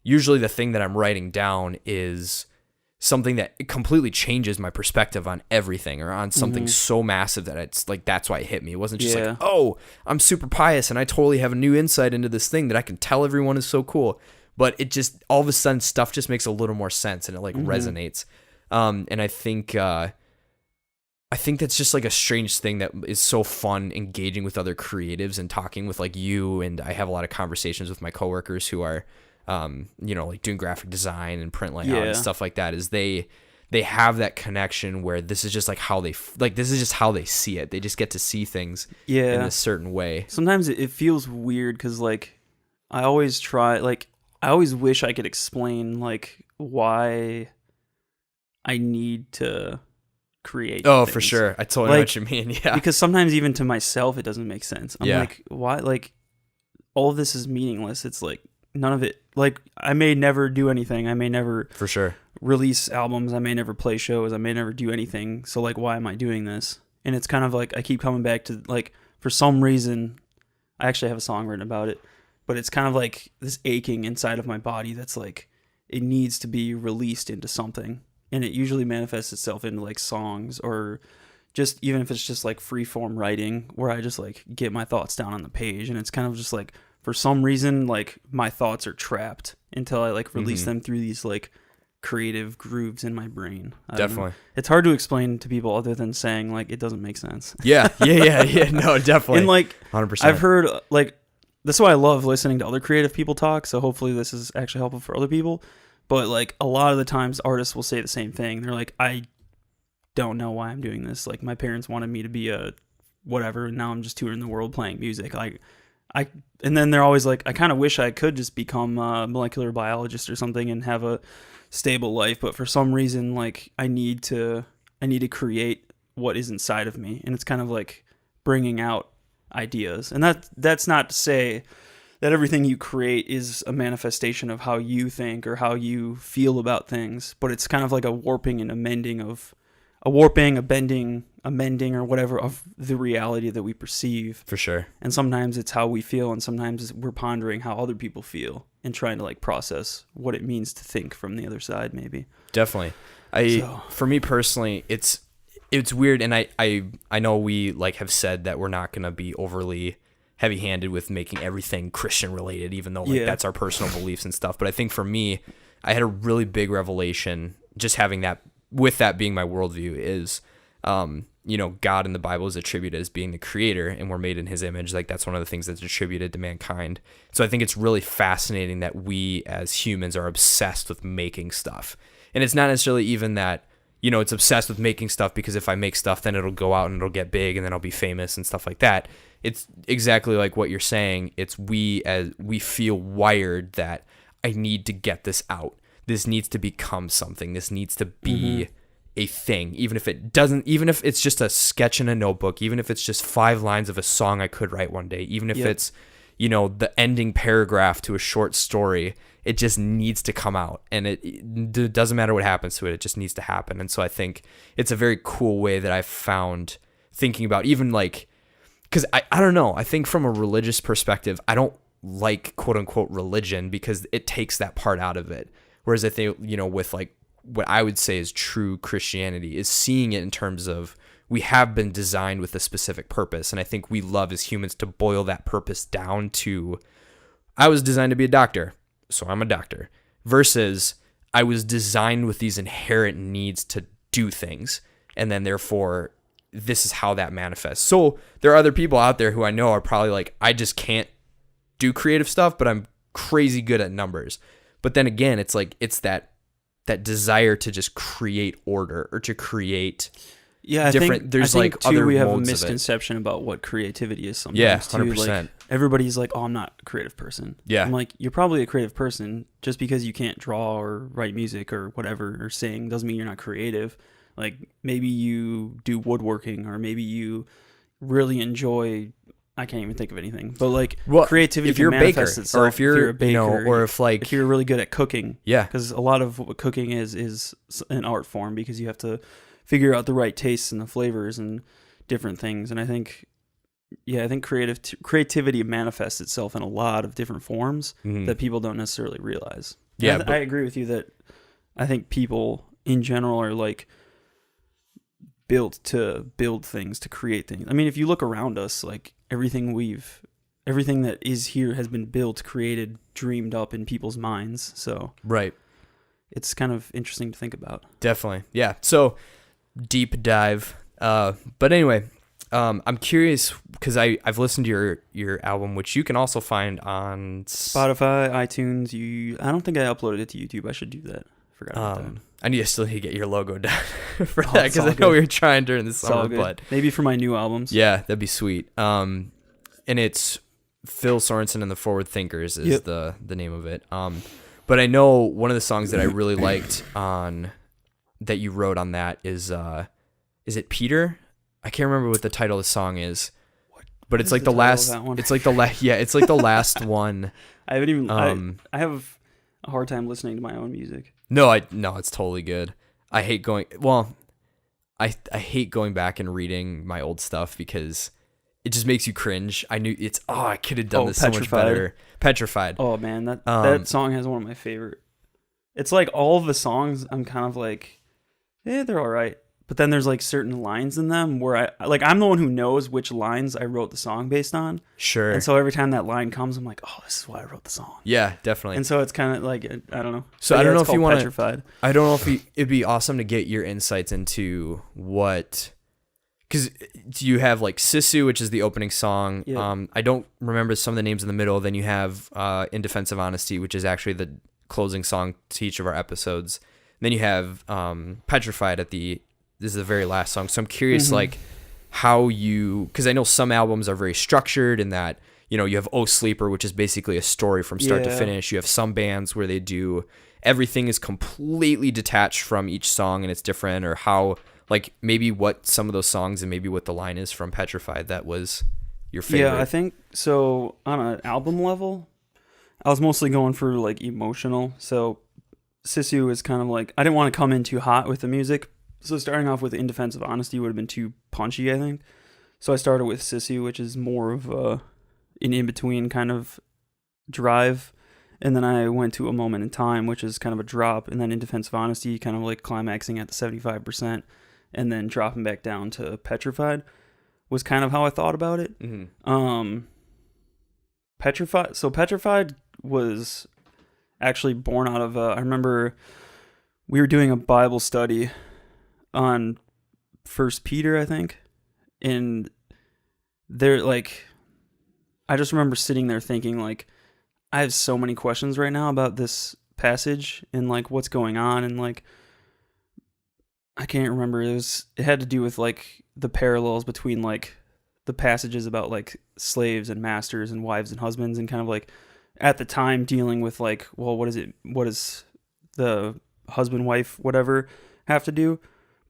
the thing that I'm writing down is something that completely changes my perspective on everything, or on something so massive that it's like, that's why it hit me. It wasn't just like, oh, I'm super pious and I totally have a new insight into this thing that I can tell everyone is so cool. But it just, all of a sudden, stuff just makes a little more sense, and it like resonates. And I think that's just like a strange thing that is so fun, engaging with other creatives and talking with like you. And I have a lot of conversations with my coworkers who are, you know, like doing graphic design and print layout and stuff like that. Is they have that connection where this is just like how this is just how they see it. They just get to see things in a certain way. Sometimes it feels weird because like I always wish I could explain like why I need to create things. For sure. I totally know what you mean. Yeah. Because sometimes even to myself it doesn't make sense. I'm like, why? Like, all of this is meaningless. It's like none of it. Like, I may never do anything. I may never for sure release albums. I may never play shows. I may never do anything. So like, why am I doing this? And it's kind of like I keep coming back to like, for some reason, I actually have a song written about it. But it's kind of like this aching inside of my body that's like, it needs to be released into something. And it usually manifests itself into like songs, or just even if it's just like free form writing where I just like get my thoughts down on the page. And it's kind of just like, for some reason, like my thoughts are trapped until I like release them through these like creative grooves in my brain. Definitely. It's hard to explain to people other than saying like, it doesn't make sense. Yeah. No, definitely. And like, 100%. I've heard like, this is why I love listening to other creative people talk. So hopefully this is actually helpful for other people. But like a lot of the times artists will say the same thing. They're like, I don't know why I'm doing this. Like, my parents wanted me to be a whatever, and now I'm just touring the world playing music. And then they're always like, I kind of wish I could just become a molecular biologist or something and have a stable life. But for some reason, like I need to create what is inside of me. And it's kind of like bringing out ideas. And that's not to say that everything you create is a manifestation of how you think or how you feel about things, but it's kind of like a warping and a bending or whatever of the reality that we perceive. For sure. And sometimes it's how we feel, and sometimes we're pondering how other people feel and trying to like process what it means to think from the other side, maybe. Definitely. For me personally, it's weird, and I know we like have said that we're not going to be overly heavy-handed with making everything Christian related, even though like that's our personal beliefs and stuff. But I think for me, I had a really big revelation just having that, with that being my worldview, is you know, God in the Bible is attributed as being the creator, and we're made in his image. Like, that's one of the things that's attributed to mankind. So I think it's really fascinating that we as humans are obsessed with making stuff. And it's not necessarily even that, you know, it's obsessed with making stuff because if I make stuff, then it'll go out and it'll get big and then I'll be famous and stuff like that. It's exactly like what you're saying. It's we feel wired that I need to get this out. This needs to become something. This needs to be a thing. Even if it's just a sketch in a notebook, even if it's just 5 lines of a song I could write one day, even if it's, you know, the ending paragraph to a short story, it just needs to come out. And it doesn't matter what happens to it. It just needs to happen. And so I think it's a very cool way that I've found thinking about even like, because I don't know, I think from a religious perspective, I don't like quote unquote religion because it takes that part out of it. Whereas I think, you know, with like what I would say is true Christianity is seeing it in terms of we have been designed with a specific purpose. And I think we love as humans to boil that purpose down to, I was designed to be a doctor, so I'm a doctor, versus I was designed with these inherent needs to do things. And then therefore, this is how that manifests. So there are other people out there who I know are probably like, I just can't do creative stuff, but I'm crazy good at numbers. But then again, it's like, it's that desire to just create order or to create Yeah, different. There's I think like too, other we have a modes of it. misconception about what creativity is sometimes. Yeah, too. 100%. Like, everybody's like, "Oh, I'm not a creative person." Yeah. I'm like, "You're probably a creative person. Just because you can't draw or write music or whatever or sing doesn't mean you're not creative. Like maybe you do woodworking, or maybe you really enjoy. I can't even think of anything, but like creativity if you're can a baker, manifest itself. or if you're a baker, you know, or if you're really good at cooking. Yeah. Because a lot of what cooking is an art form, because you have to figure out the right tastes and the flavors and different things. And I think creativity manifests itself in a lot of different forms that people don't necessarily realize. Yeah, I agree with you that I think people in general are like built to build things, to create things. I mean, if you look around us, like everything that is here has been built, created, dreamed up in people's minds. So right. It's kind of interesting to think about. Definitely. Yeah. So deep dive. But anyway, I'm curious because I've listened to your album, which you can also find on Spotify, iTunes. I don't think I uploaded it to YouTube. I should do that. Forgot about that. I still need to get your logo done for that, because I know we were trying during the summer, but maybe for my new albums. Yeah, that'd be sweet. And it's Phil Sorensen and the Forward Thinkers is the name of it. But I know one of the songs that I really liked that you wrote on that is it Peter? I can't remember what the title of the song is, but it's like the last. It's like the it's like the last one. I haven't even. I have a hard time listening to my own music. No, it's totally good. I hate going. Well, I hate going back and reading my old stuff because it just makes you cringe. I could have done this so much better. Petrified. Oh man, that song has one of my favorite. It's like all of the songs, I'm kind of like, they're all right. But then there's like certain lines in them where I'm the one who knows which lines I wrote the song based on. Sure. And so every time that line comes, I'm like, oh, this is why I wrote the song. Yeah, definitely. And so it's kind of like, I don't know. So I don't know if you want Petrified. I don't know if it'd be awesome to get your insights into because you have like Sisu, which is the opening song. Yeah. I don't remember some of the names in the middle. Then you have In Defense of Honesty, which is actually the closing song to each of our episodes. And then you have Petrified this is the very last song. So I'm curious, like, how because I know some albums are very structured in that, you know, you have Oh Sleeper, which is basically a story from start to finish. You have some bands where everything is completely detached from each song and it's different, or how, like, maybe what some of those songs and maybe what the line is from Petrified that was your favorite. Yeah, I think so. On an album level, I was mostly going for like emotional. So Sisu is kind of like, I didn't want to come in too hot with the music. So starting off with In Defense of Honesty would have been too punchy, I think. So I started with Sisu, which is more of an in-between kind of drive. And then I went to A Moment in Time, which is kind of a drop. And then In Defense of Honesty, kind of like climaxing at the 75%. And then dropping back down to Petrified was kind of how I thought about it. Mm-hmm. Petrified was actually born out of, I remember we were doing a Bible study on First Peter, I think, and they're like, I just remember sitting there thinking, like, I have so many questions right now about this passage and like what's going on, and like I can't remember. It had to do with like the parallels between like the passages about like slaves and masters and wives and husbands, and kind of like at the time dealing with like, well, what does the husband, wife, whatever have to do?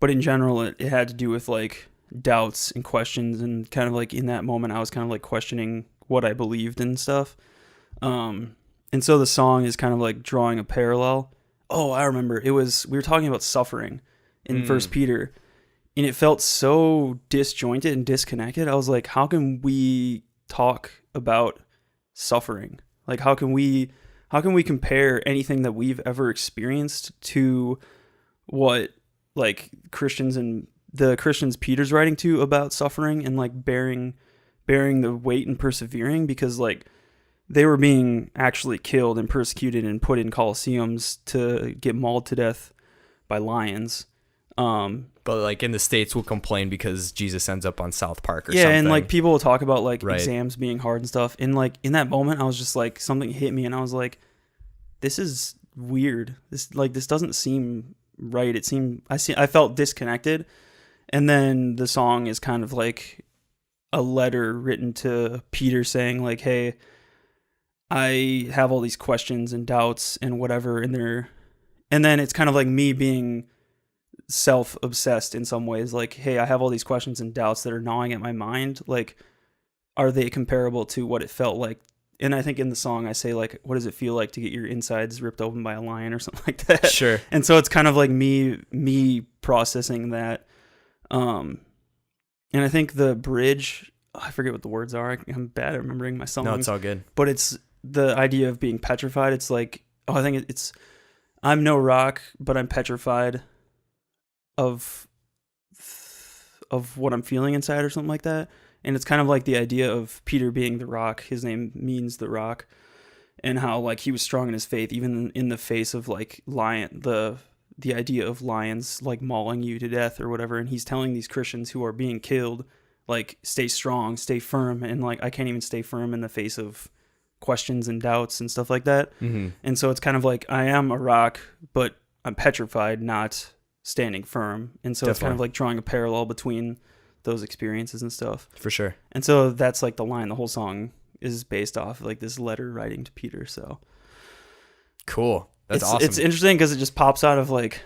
But in general, it had to do with like doubts and questions, and kind of like in that moment, I was kind of like questioning what I believed and stuff. And so the song is kind of like drawing a parallel. Oh, I remember. We were talking about suffering in First Peter, and it felt so disjointed and disconnected. I was like, how can we talk about suffering? Like, how can we compare anything that we've ever experienced to what like Christians and the Christians Peter's writing to about suffering and like bearing the weight and persevering, because like they were being actually killed and persecuted and put in coliseums to get mauled to death by lions. But like in the States, we'll complain because Jesus ends up on South Park or something. Yeah, and like people will talk about like exams being hard and stuff. And like in that moment, I was just like, something hit me, and I was like, this is weird. This doesn't seem right. I felt disconnected, And then the song is kind of like a letter written to Peter saying like, hey, I have all these questions and doubts and whatever, and then it's kind of like me being self-obsessed in some ways, like, hey, I have all these questions and doubts that are gnawing at my mind, like, are they comparable to what it felt like? And I think in the song I say like, what does it feel like to get your insides ripped open by a lion or something like that? Sure. And so it's kind of like me processing that. And I think the bridge, I forget what the words are. I'm bad at remembering my songs. No, it's all good. But it's the idea of being petrified. It's like, I think it's, I'm no rock, but I'm petrified of what I'm feeling inside or something like that. And it's kind of like the idea of Peter being the rock. His name means the rock, and how like he was strong in his faith, even in the face of like the idea of lions like mauling you to death or whatever. And he's telling these Christians who are being killed, like, stay strong, stay firm. And like, I can't even stay firm in the face of questions and doubts and stuff like that. Mm-hmm. And so it's kind of like, I am a rock, but I'm petrified, not standing firm. And so It's kind of like drawing a parallel between those experiences and stuff. For sure. And so that's like the line. The whole song is based off like this letter writing to Peter. So cool. That's awesome. It's interesting because it just pops out of like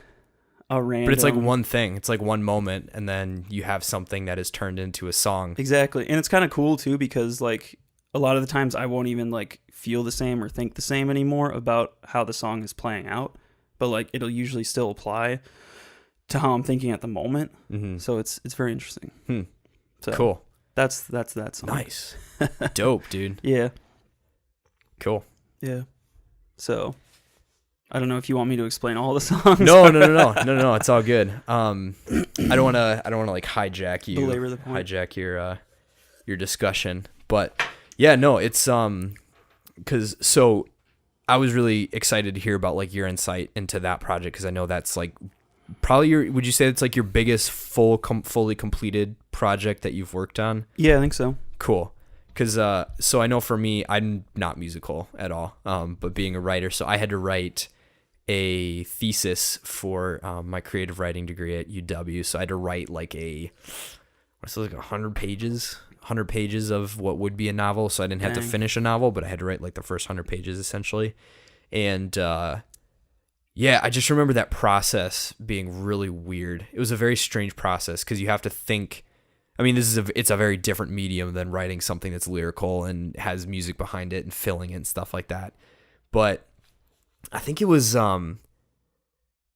a random. But it's like one thing. It's like one moment, and then you have something that is turned into a song. Exactly. And it's kind of cool too, because like a lot of the times I won't even like feel the same or think the same anymore about how the song is playing out, but like it'll usually still apply to how I'm thinking at the moment. Mm-hmm. So it's very interesting. So cool. That's that song. Nice. Dope, dude. Yeah. Cool. Yeah. So I don't know if you want me to explain all the songs. No. It's all good. I don't want to like hijack you, belabor the point. hijack your discussion. But yeah, no, it's because so I was really excited to hear about like your insight into that project, because I know that's like probably would you say it's like your biggest fully completed project that you've worked on? Yeah, I think so. Cool. Because so I know for me, I'm not musical at all, but being a writer, so I had to write a thesis for my creative writing degree at UW. So I had to write like what's it, like 100 pages of what would be a novel. So I didn't have to finish a novel, but I had to write like the first 100 pages essentially. And yeah, I just remember that process being really weird. It was a very strange process because you have to think. I mean, it's a very different medium than writing something that's lyrical and has music behind it and filling it and stuff like that. But I think it was so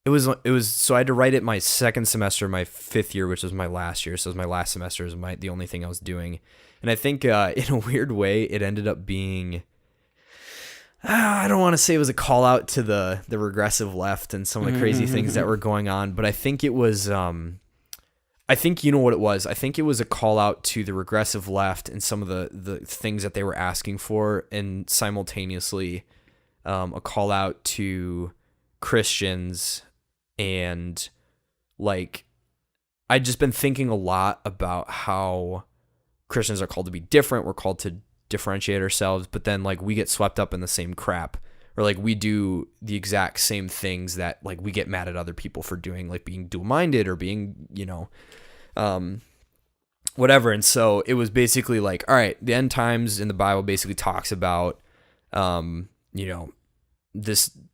I had to write it my second semester, my fifth year, which was my last year. So it was my last semester, is the only thing I was doing. And I think in a weird way, it ended up being, I don't want to say it was a call out to the regressive left and some of the crazy things that were going on, but I think it was, I think you know what it was. I think it was a call out to the regressive left and some of the things that they were asking for, and simultaneously a call out to Christians. And like, I'd just been thinking a lot about how Christians are called to be different. We're called to differentiate ourselves, but then like we get swept up in the same crap, or like we do the exact same things that like we get mad at other people for doing, like being dual-minded or being, whatever. And so it was basically like, all right, the end times in the Bible basically talks about,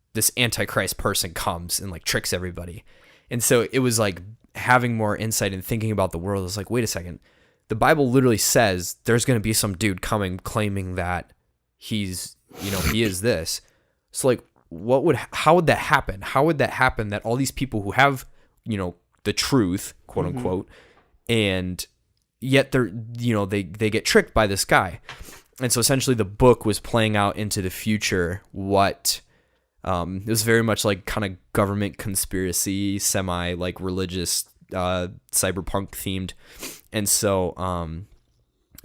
this Antichrist person comes and like tricks everybody. And so it was like having more insight and thinking about the world. It's like, wait a second. The Bible literally says there's going to be some dude coming claiming that he is this. So like, how would that happen? How would that happen that all these people who have, the truth, quote unquote, and yet they get tricked by this guy. And so essentially the book was playing out into the future what it was very much like kind of government conspiracy, semi like religious, cyberpunk themed. And so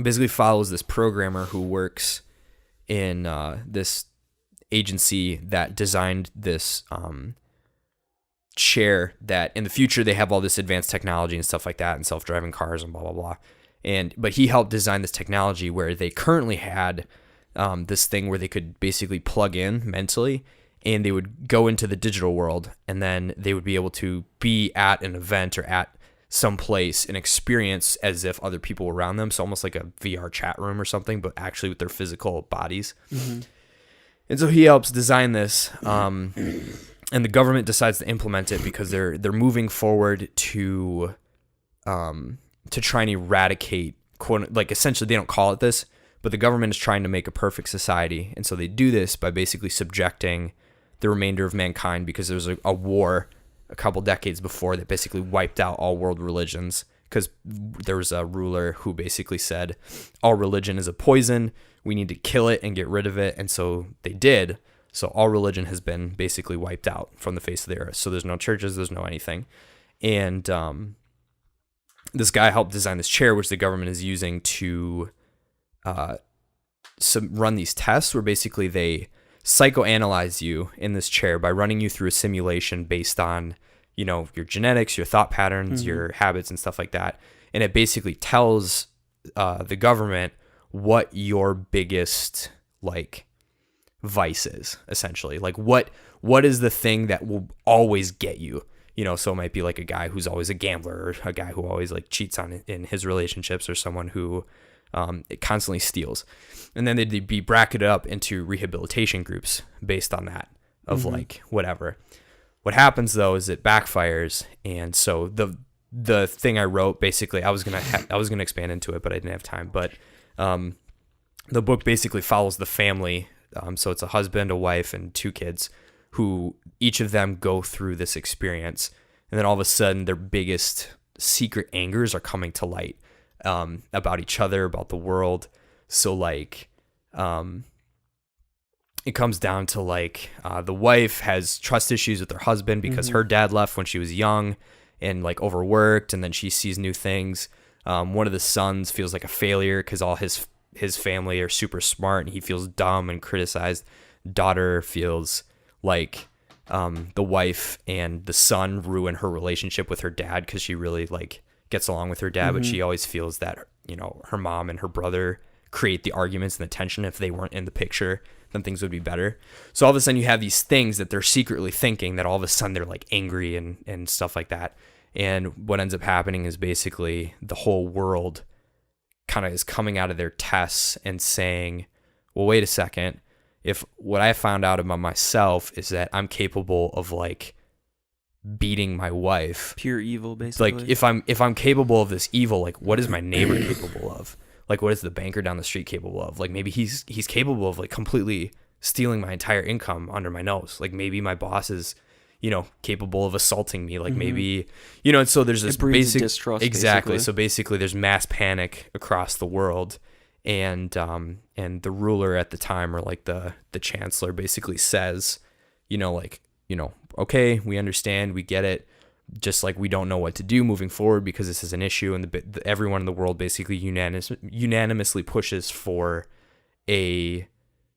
basically follows this programmer who works in this agency that designed this chair that in the future they have all this advanced technology and stuff like that, and self-driving cars and blah blah blah. But he helped design this technology where they currently had this thing where they could basically plug in mentally, and they would go into the digital world, and then they would be able to be at an event or at someplace and experience as if other people were around them. So almost like a VR chat room or something, but actually with their physical bodies. And so he helps design this, and the government decides to implement it because they're moving forward to try and eradicate, like essentially they don't call it this, but the government is trying to make a perfect society. And so they do this by basically subjecting the remainder of mankind, because there was a war a couple decades before that basically wiped out all world religions, because there was a ruler who basically said all religion is a poison, we need to kill it and get rid of it. And so they did. So all religion has been basically wiped out from the face of the earth. So there's no churches, there's no anything. And this guy helped design this chair, which the government is using to run these tests where basically they psychoanalyze you in this chair by running you through a simulation based on, you know, your genetics, your thought patterns, your habits and stuff like that. And it basically tells the government what your biggest like vice is, essentially. Like what is the thing that will always get you, you know? So it might be like a guy who's always a gambler, or a guy who always like cheats on in his relationships, or someone who it constantly steals. And then they'd be bracketed up into rehabilitation groups based on that of like whatever. What happens though is it backfires. And so the thing I wrote, basically I was gonna expand into it, but I didn't have time. But the book basically follows the family. So it's a husband, a wife, and 2 kids, who each of them go through this experience. And then all of a sudden their biggest secret angers are coming to light, about each other, about the world. So like, it comes down to like, the wife has trust issues with her husband because her dad left when she was young and like overworked. And then she sees new things. One of the sons feels like a failure because all his family are super smart and he feels dumb and criticized. Daughter feels like the wife and the son ruin her relationship with her dad because she really like gets along with her dad, but she always feels that, you know, her mom and her brother create the arguments and the tension. If they weren't in the picture, then things would be better. So all of a sudden you have these things that they're secretly thinking that all of a sudden they're like angry and stuff like that. And what ends up happening is basically the whole world kind of is coming out of their tests and saying, well, wait a second. If what I found out about myself is that I'm capable of like beating my wife, Pure evil, basically. like if I'm capable of this evil, like what is my neighbor capable of? Like what is the banker down the street capable of? Like maybe he's capable of like completely stealing my entire income under my nose. Like maybe my boss is, you know, capable of assaulting me. Like maybe, you know, and so there's this basic distrust, exactly. basically. So basically there's mass panic across the world. And the ruler at the time, or like the chancellor, basically says, you know, like, you know, okay, we understand, we get it. Just like we don't know what to do moving forward because this is an issue, and everyone in the world basically unanimously pushes for a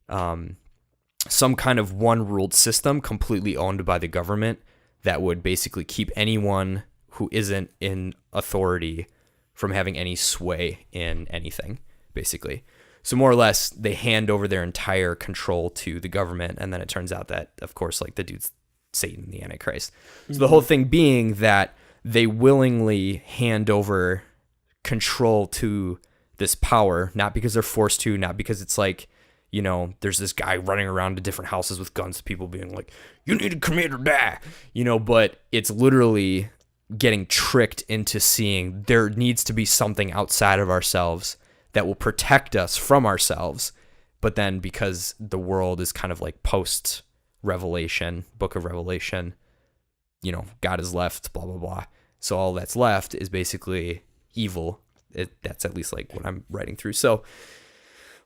some kind of one ruled system completely owned by the government that would basically keep anyone who isn't in authority from having any sway in anything, basically. So more or less, they hand over their entire control to the government, and then it turns out that, of course, like the dude's Satan, the Antichrist. So the whole thing being that they willingly hand over control to this power, not because they're forced to, not because it's like, you know, there's this guy running around to different houses with guns, people being like, you need to commit or die, you know, but it's literally getting tricked into seeing there needs to be something outside of ourselves that will protect us from ourselves. But then because the world is kind of like post-Revelation, Book of Revelation, you know, God is left, blah, blah, blah. So all that's left is basically evil. That's at least like what I'm writing through. So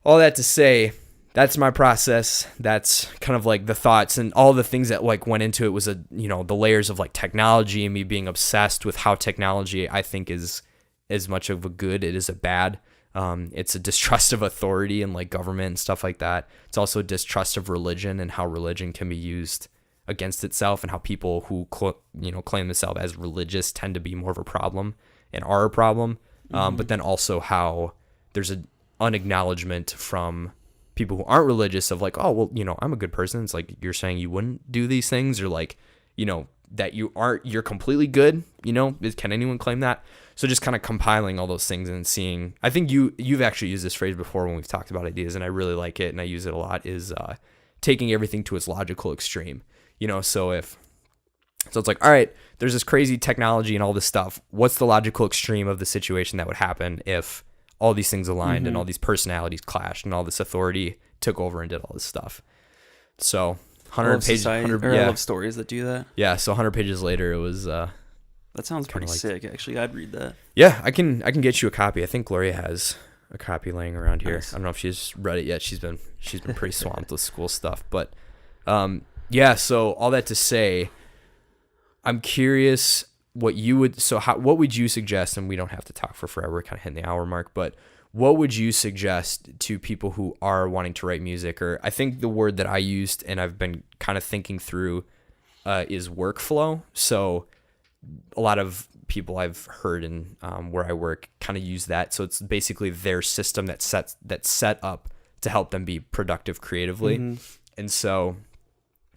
all that to say, that's my process. That's kind of like the thoughts and all the things that like went into it was the layers of like technology and me being obsessed with how technology I think is as much of a good it is a bad. It's a distrust of authority and like government and stuff like that. It's also a distrust of religion and how religion can be used against itself, and how people who claim themselves as religious tend to be more of a problem and are a problem. But then also how there's an unacknowledgement from people who aren't religious of like, oh, well, I'm a good person. It's like, you're saying you wouldn't do these things, or like, that you're completely good, can anyone claim that? So just kind of compiling all those things and seeing, I think you've actually used this phrase before when we've talked about ideas, and I really like it and I use it a lot, is taking everything to its logical extreme. So it's like, all right, there's this crazy technology and all this stuff. What's the logical extreme of the situation that would happen if all these things aligned and all these personalities clashed and all this authority took over and did all this stuff? So 100 pages. I love stories that do that. Yeah. So 100 pages later, it was. That sounds pretty sick. Actually, I'd read that. Yeah, I can get you a copy. I think Gloria has a copy laying around here. Nice. I don't know if she's read it yet. She's been pretty swamped with school stuff, but yeah. So all that to say, I'm curious what you would. So what would you suggest? And we don't have to talk for forever. We're kind of hitting the hour mark, but what would you suggest to people who are wanting to write music? Or I think the word that I used and I've been kind of thinking through is workflow. So a lot of people I've heard in where I work kind of use that. So it's basically their system that's set up to help them be productive creatively. Mm-hmm. And so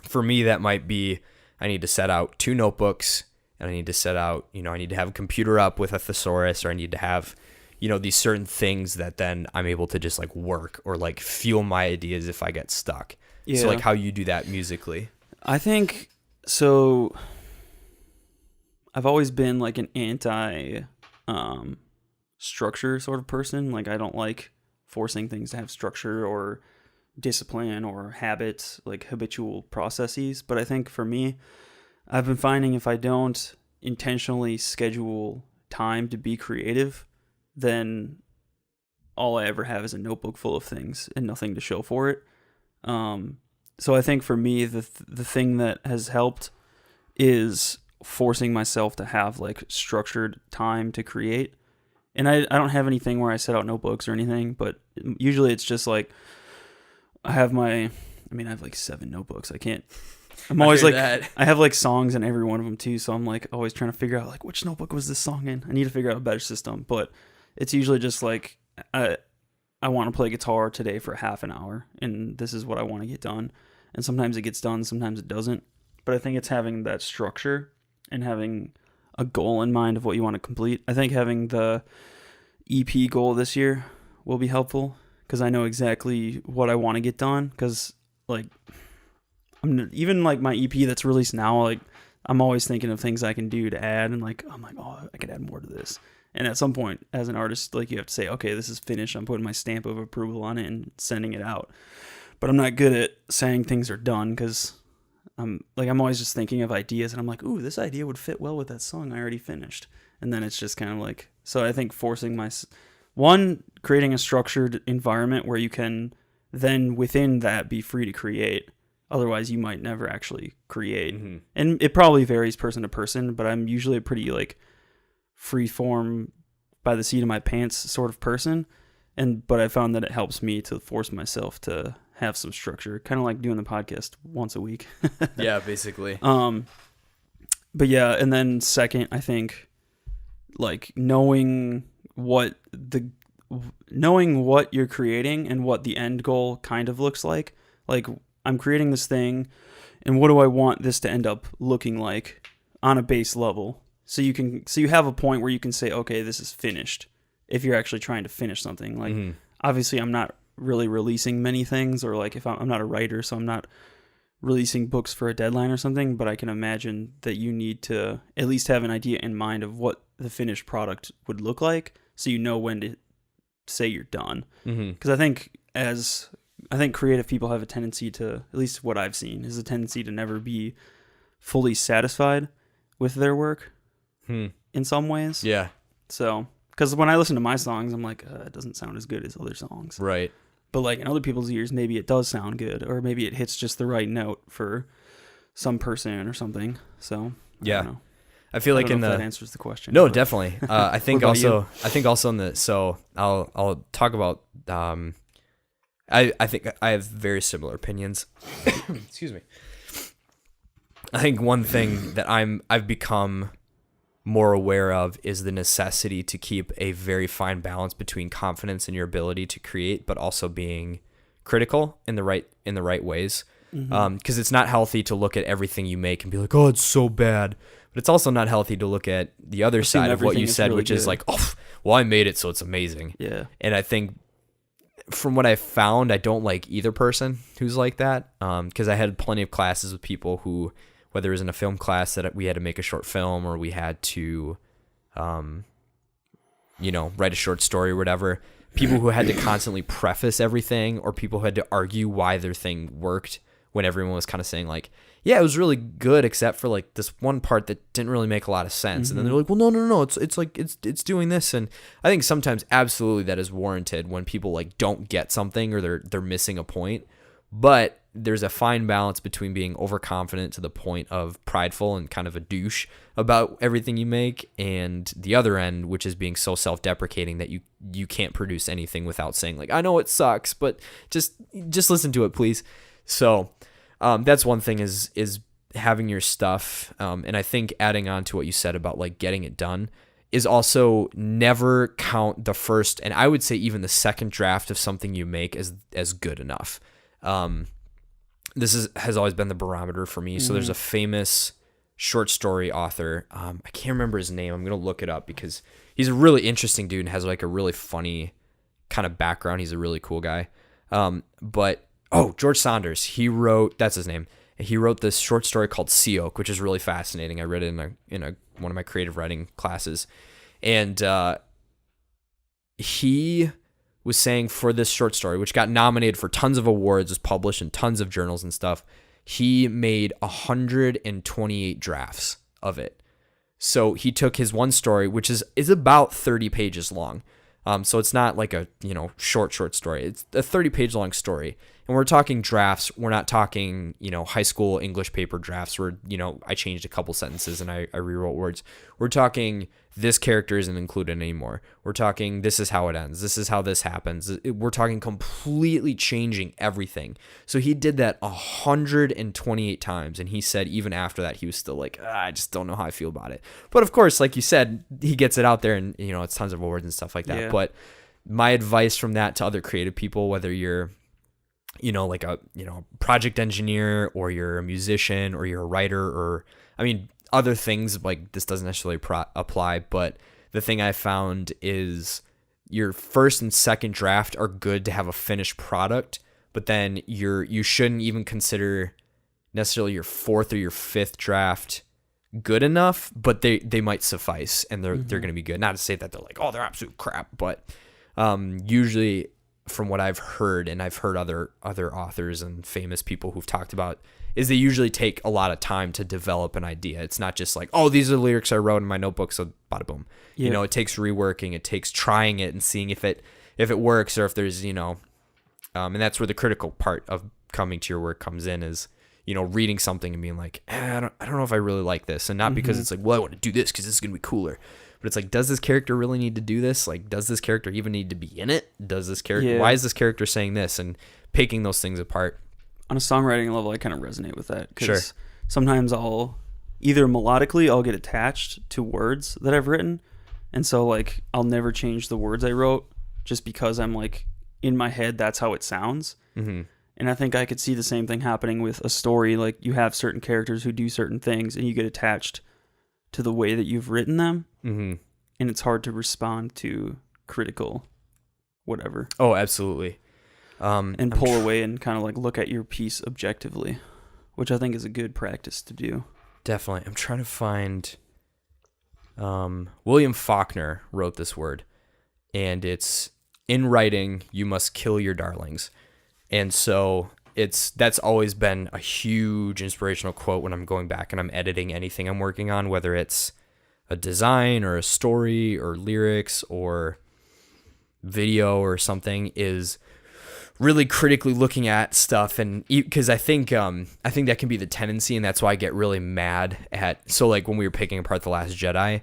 for me, that might be, I need to set out 2 notebooks, and I need to set out, I need to have a computer up with a thesaurus, or I need to have, these certain things that then I'm able to just like work or like fuel my ideas if I get stuck. Yeah. So like how you do that musically. I think so. I've always been like an anti structure sort of person. Like I don't like forcing things to have structure or discipline or habits, like habitual processes. But I think for me, I've been finding if I don't intentionally schedule time to be creative, then all I ever have is a notebook full of things and nothing to show for it. So I think for me, the thing that has helped is forcing myself to have like structured time to create. And I don't have anything where I set out notebooks or anything, but usually it's just like I have like 7 notebooks. I'm always like, I have like songs in every one of them too. So I'm like always trying to figure out like which notebook was this song in. I need to figure out a better system, but it's usually just like, I want to play guitar today for half an hour and this is what I want to get done. And sometimes it gets done, sometimes it doesn't. But I think it's having that structure and having a goal in mind of what you want to complete. I think having the EP goal this year will be helpful because I know exactly what I want to get done. Because like, even like my EP that's released now, like I'm always thinking of things I can do to add, and like I'm like, oh, I could add more to this. And at some point, as an artist, like you have to say, okay, this is finished. I'm putting my stamp of approval on it and sending it out. But I'm not good at saying things are done because I'm always just thinking of ideas, and I'm like, ooh, this idea would fit well with that song I already finished. And then it's just kind of like, so I think creating a structured environment where you can then within that be free to create. Otherwise, you might never actually create. Mm-hmm. And it probably varies person to person, but I'm usually a pretty like free form by the seat of my pants sort of person. But I found that it helps me to force myself to have some structure, kind of like doing the podcast once a week. Yeah, basically. But yeah, and then second, I think like knowing what you're creating and what the end goal kind of looks like. Like I'm creating this thing, and what do I want this to end up looking like on a base level? So you have a point where you can say, okay, this is finished. If you're actually trying to finish something, like obviously I'm not really releasing many things, or like if I'm not a writer, so I'm not releasing books for a deadline or something, but I can imagine that you need to at least have an idea in mind of what the finished product would look like, so you know when to say you're done. Because I think creative people have a tendency to, at least what I've seen, is a tendency to never be fully satisfied with their work in some ways. Yeah. So, because when I listen to my songs, I'm like, it doesn't sound as good as other songs. Right. But like in other people's ears, maybe it does sound good, or maybe it hits just the right note for some person or something. So yeah, I don't know. I feel like that answers the question. No, definitely. I think also in the, so I'll talk about, I think I have very similar opinions. Excuse me. I think one thing that I've become more aware of is the necessity to keep a very fine balance between confidence in your ability to create, but also being critical in the right ways. Because it's not healthy to look at everything you make and be like, oh, it's so bad. But it's also not healthy to look at the other side of what you said, which is like, oh, well, I made it, so it's amazing. Yeah. And I think from what I found, I don't like either person who's like that. Because I had plenty of classes with people who, whether it was in a film class that we had to make a short film or we had to, write a short story or whatever, people who had to constantly preface everything, or people who had to argue why their thing worked when everyone was kind of saying like, yeah, it was really good except for like this one part that didn't really make a lot of sense. And then they're like, well, no, it's like it's doing this. And I think sometimes absolutely that is warranted when people like don't get something or they're missing a point. But there's a fine balance between being overconfident to the point of prideful and kind of a douche about everything you make, and the other end, which is being so self-deprecating that you can't produce anything without saying like, I know it sucks, but just listen to it, please. So that's one thing is having your stuff, and I think adding on to what you said about like getting it done is also never count the first, and I would say even the second draft of something you make as good enough. This has always been the barometer for me. So there's a famous short story author. I can't remember his name. I'm going to look it up because he's a really interesting dude and has like a really funny kind of background. He's a really cool guy. George Saunders, that's his name. He wrote this short story called Sea Oak, which is really fascinating. I read it in one of my creative writing classes. And he was saying for this short story, which got nominated for tons of awards, was published in tons of journals and stuff, he made 128 drafts of it. So he took his one story, which is about 30 pages long. So it's not like a short story. It's a 30-page long story. And we're talking drafts. We're not talking, high school English paper drafts where, I changed a couple sentences and I rewrote words. We're talking this character isn't included anymore. We're talking this is how it ends. This is how this happens. We're talking completely changing everything. So he did that 128 times. And he said even after that, he was still like, I just don't know how I feel about it. But of course, like you said, he gets it out there and, it's tons of awards and stuff like that. Yeah. But my advice from that to other creative people, whether you're, like a, project engineer or you're a musician or you're a writer or, other things like this doesn't necessarily apply, but the thing I found is your first and second draft are good to have a finished product, but then you shouldn't even consider necessarily your fourth or your fifth draft good enough, but they might suffice and they're going to be good. Not to say that they're like, oh, they're absolute crap, but usually from what I've heard, and I've heard other authors and famous people who've talked about, is they usually take a lot of time to develop an idea. It's not just like, oh, these are the lyrics I wrote in my notebook, so bada boom. Yep. It takes reworking, it takes trying it and seeing if it works or if there's, and that's where the critical part of coming to your work comes in is, reading something and being like, I don't know if I really like this. And not because it's like, well, I want to do this because this is going to be cooler. But it's like, does this character really need to do this? Like, does this character even need to be in it? Why is this character saying this? And picking those things apart. On a songwriting level, I kind of resonate with that because sometimes I'll get attached to words that I've written, and so like I'll never change the words I wrote just because I'm like in my head that's how it sounds. And I think I could see the same thing happening with a story. Like you have certain characters who do certain things, and you get attached to the way that you've written them, and it's hard to respond to critical whatever. Oh, absolutely. And pull away and kind of like look at your piece objectively, which I think is a good practice to do. Definitely. I'm trying to find William Faulkner wrote this word, and it's in writing you must kill your darlings. And so that's always been a huge inspirational quote when I'm going back and I'm editing anything I'm working on, whether it's a design or a story or lyrics or video or something, is really critically looking at stuff. And because I think that can be the tendency, and that's why I get really mad at, so like when we were picking apart The Last Jedi,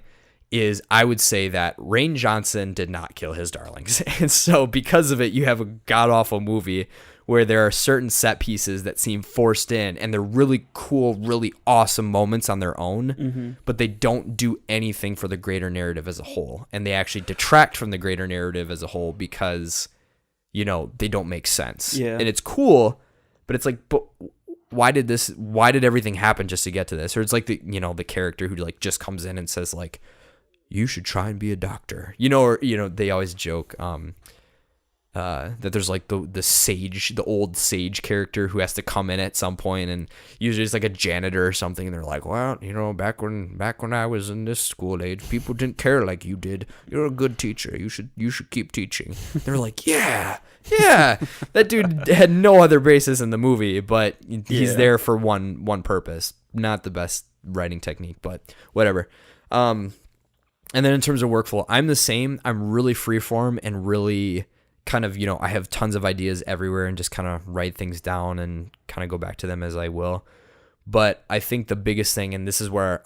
is I would say that Rian Johnson did not kill his darlings. And so because of it, you have a god-awful movie where there are certain set pieces that seem forced in, and they're really cool, really awesome moments on their own, but they don't do anything for the greater narrative as a whole. And they actually detract from the greater narrative as a whole because, they don't make sense. Yeah. And it's cool, but it's like, but why did everything happen just to get to this? Or it's like the character who like just comes in and says like, you should try and be a doctor, or they always joke that there's like the old sage character who has to come in at some point, and usually it's like a janitor or something, and they're like, well, back when I was in this school age, people didn't care like you did. You're a good teacher. You should keep teaching. They're like, yeah. That dude had no other basis in the movie, but he's there for one purpose. Not the best writing technique, but whatever. And then in terms of workflow, I'm the same. I'm really freeform and really kind of, I have tons of ideas everywhere and just kind of write things down and kind of go back to them as I will. But I think the biggest thing, and this is where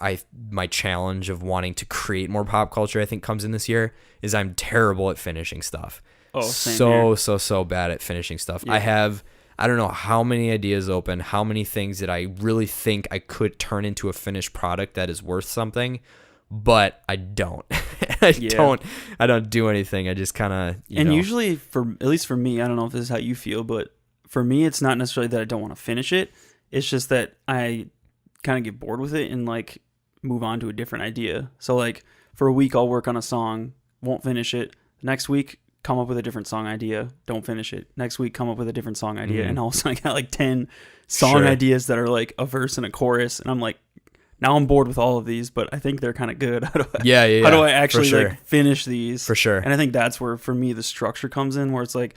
my challenge of wanting to create more pop culture, I think comes in this year, is I'm terrible at finishing stuff. Oh, same here. So bad at finishing stuff. Yeah. I don't know how many ideas open, how many things that I really think I could turn into a finished product that is worth something, but I don't. I don't do anything. I just kind of, usually at least for me, I don't know if this is how you feel, but for me, it's not necessarily that I don't want to finish it. It's just that I kind of get bored with it and like move on to a different idea. So like for a week, I'll work on a song, won't finish it. Next week, come up with a different song idea, don't finish it. Next week, come up with a different song idea. And all of a sudden I got like 10 song ideas that are like a verse and a chorus. And I'm like, now I'm bored with all of these, but I think they're kind of good. How do I actually like finish these? For sure. And I think that's where, for me, the structure comes in, where it's like,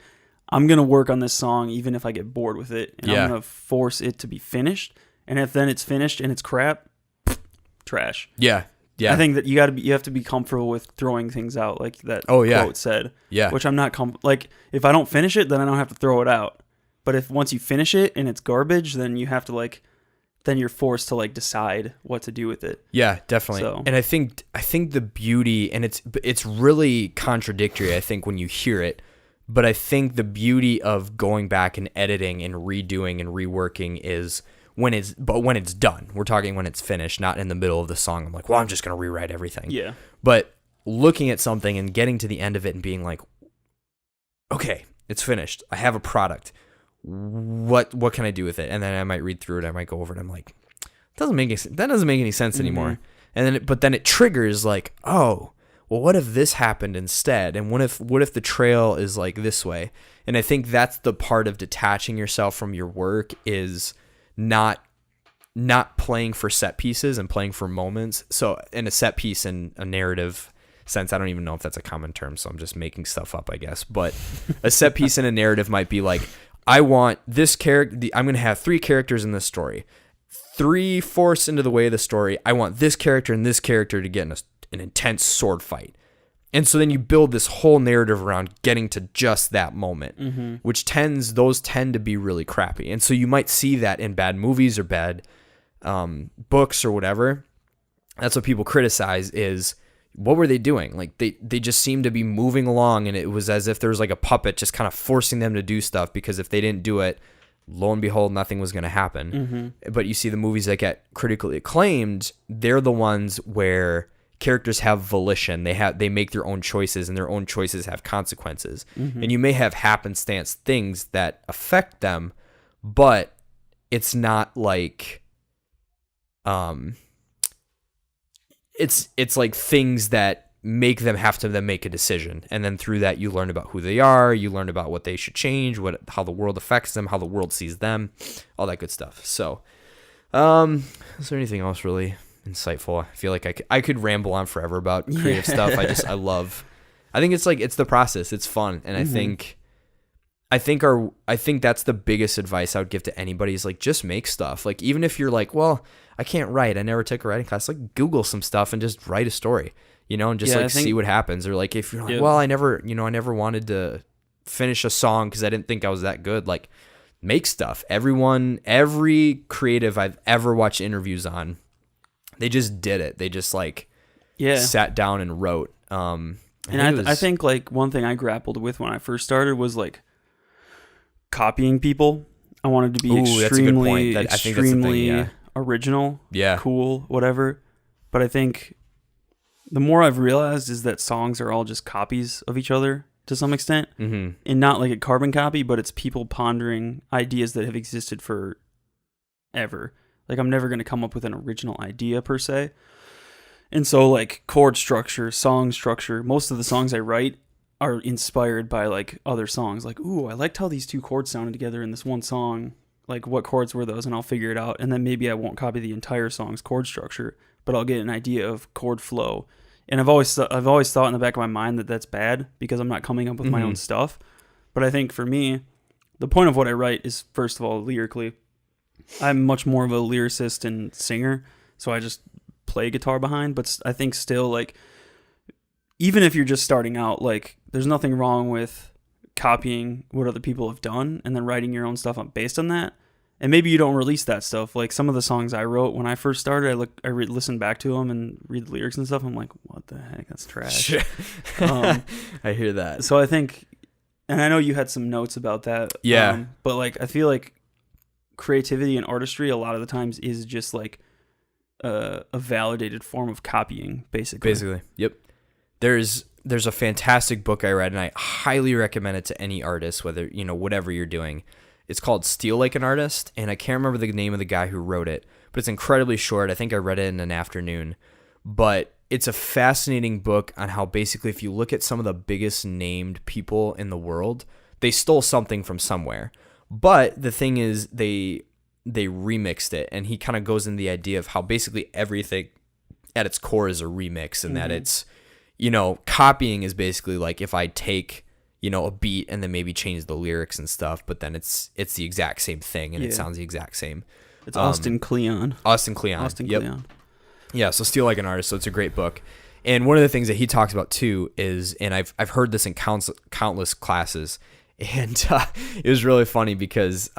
I'm going to work on this song even if I get bored with it. And I'm going to force it to be finished. And if then it's finished and it's crap, trash. Yeah. Yeah. I think that you have to be comfortable with throwing things out, like that quote said. Yeah. Which I'm not like, if I don't finish it, then I don't have to throw it out. But if once you finish it and it's garbage, then you have to like, then you're forced to like decide what to do with it. Yeah, definitely. So. And I think the beauty, and it's really contradictory, I think, when you hear it, but I think the beauty of going back and editing and redoing and reworking is when it's done. We're talking when it's finished, not in the middle of the song. I'm like, well, I'm just going to rewrite everything. Yeah. But looking at something and getting to the end of it and being like, okay, it's finished. I have a product. What can I do with it? And then I might read through it. I might go over it. I'm like, that doesn't make any sense anymore. And then it triggers like, oh, well, what if this happened instead? And what if the trail is like this way? And I think that's the part of detaching yourself from your work, is not playing for set pieces and playing for moments. So in a set piece and a narrative sense, I don't even know if that's a common term, so I'm just making stuff up, I guess. But a set piece and a narrative might be like, I want this character. I'm going to have 3 characters in this story. 3/4 into the way of the story, I want this character and this character to get in an intense sword fight. And so then you build this whole narrative around getting to just that moment, which tend to be really crappy. And so you might see that in bad movies or bad books or whatever. That's what people criticize is, what were they doing? Like they just seemed to be moving along, and it was as if there was like a puppet just kind of forcing them to do stuff, because if they didn't do it, lo and behold, nothing was going to happen. But you see the movies that get critically acclaimed, they're the ones where characters have volition. They make their own choices, and their own choices have consequences. And you may have happenstance things that affect them, but it's not like it's like things that make them have to then make a decision, and then through that you learn about who they are, you learn about what they should change, how the world affects them, how the world sees them, all that good stuff. So is there anything else really insightful? I feel like I could ramble on forever about creative stuff. I think it's the process. It's fun, and I think that's the biggest advice I would give to anybody, is like, just make stuff. Like, even if you're like, well, I can't write, I never took a writing class, like Google some stuff and just write a story, and just see what happens. Or like, if you're like, well, I never wanted to finish a song because I didn't think I was that good, like, make stuff. Every creative I've ever watched interviews on, they just did it. They just like sat down and wrote. I think like one thing I grappled with when I first started was like copying people. I wanted to be extremely original, cool, whatever. But I think the more I've realized is that songs are all just copies of each other to some extent, and not like a carbon copy, but it's people pondering ideas that have existed for ever. Like, I'm never going to come up with an original idea per se. And so, like, chord structure, song structure, most of the songs I write are inspired by, like, other songs. Like, ooh, I liked how these two chords sounded together in this one song. Like, what chords were those? And I'll figure it out. And then maybe I won't copy the entire song's chord structure, but I'll get an idea of chord flow. And I've always thought in the back of my mind that that's bad because I'm not coming up with my own stuff. But I think for me, the point of what I write is, first of all, lyrically. I'm much more of a lyricist and singer, so I just play guitar behind. But I think still, like, even if you're just starting out, like, there's nothing wrong with copying what other people have done and then writing your own stuff based on that. And maybe you don't release that stuff. Like, some of the songs I wrote when I first started, I listen back to them and read the lyrics and stuff. I'm like, what the heck? That's trash. I hear that. So I think, and I know you had some notes about that. Yeah. But, like, I feel like creativity and artistry a lot of the times is just, like, a validated form of copying, basically. Yep. There's a fantastic book I read, and I highly recommend it to any artist, whether, whatever you're doing. It's called Steal Like an Artist, and I can't remember the name of the guy who wrote it, but it's incredibly short. I think I read it in an afternoon. But it's a fascinating book on how basically if you look at some of the biggest named people in the world, they stole something from somewhere. But the thing is, they remixed it, and he kind of goes into the idea of how basically everything at its core is a remix, and that it's, copying is basically like if I take, a beat and then maybe change the lyrics and stuff, but then it's the exact same thing and it sounds the exact same. It's Austin Kleon. Yep. Yeah, so Steal Like an Artist. So it's a great book. And one of the things that he talks about too is, and I've heard this in countless classes, and it was really funny because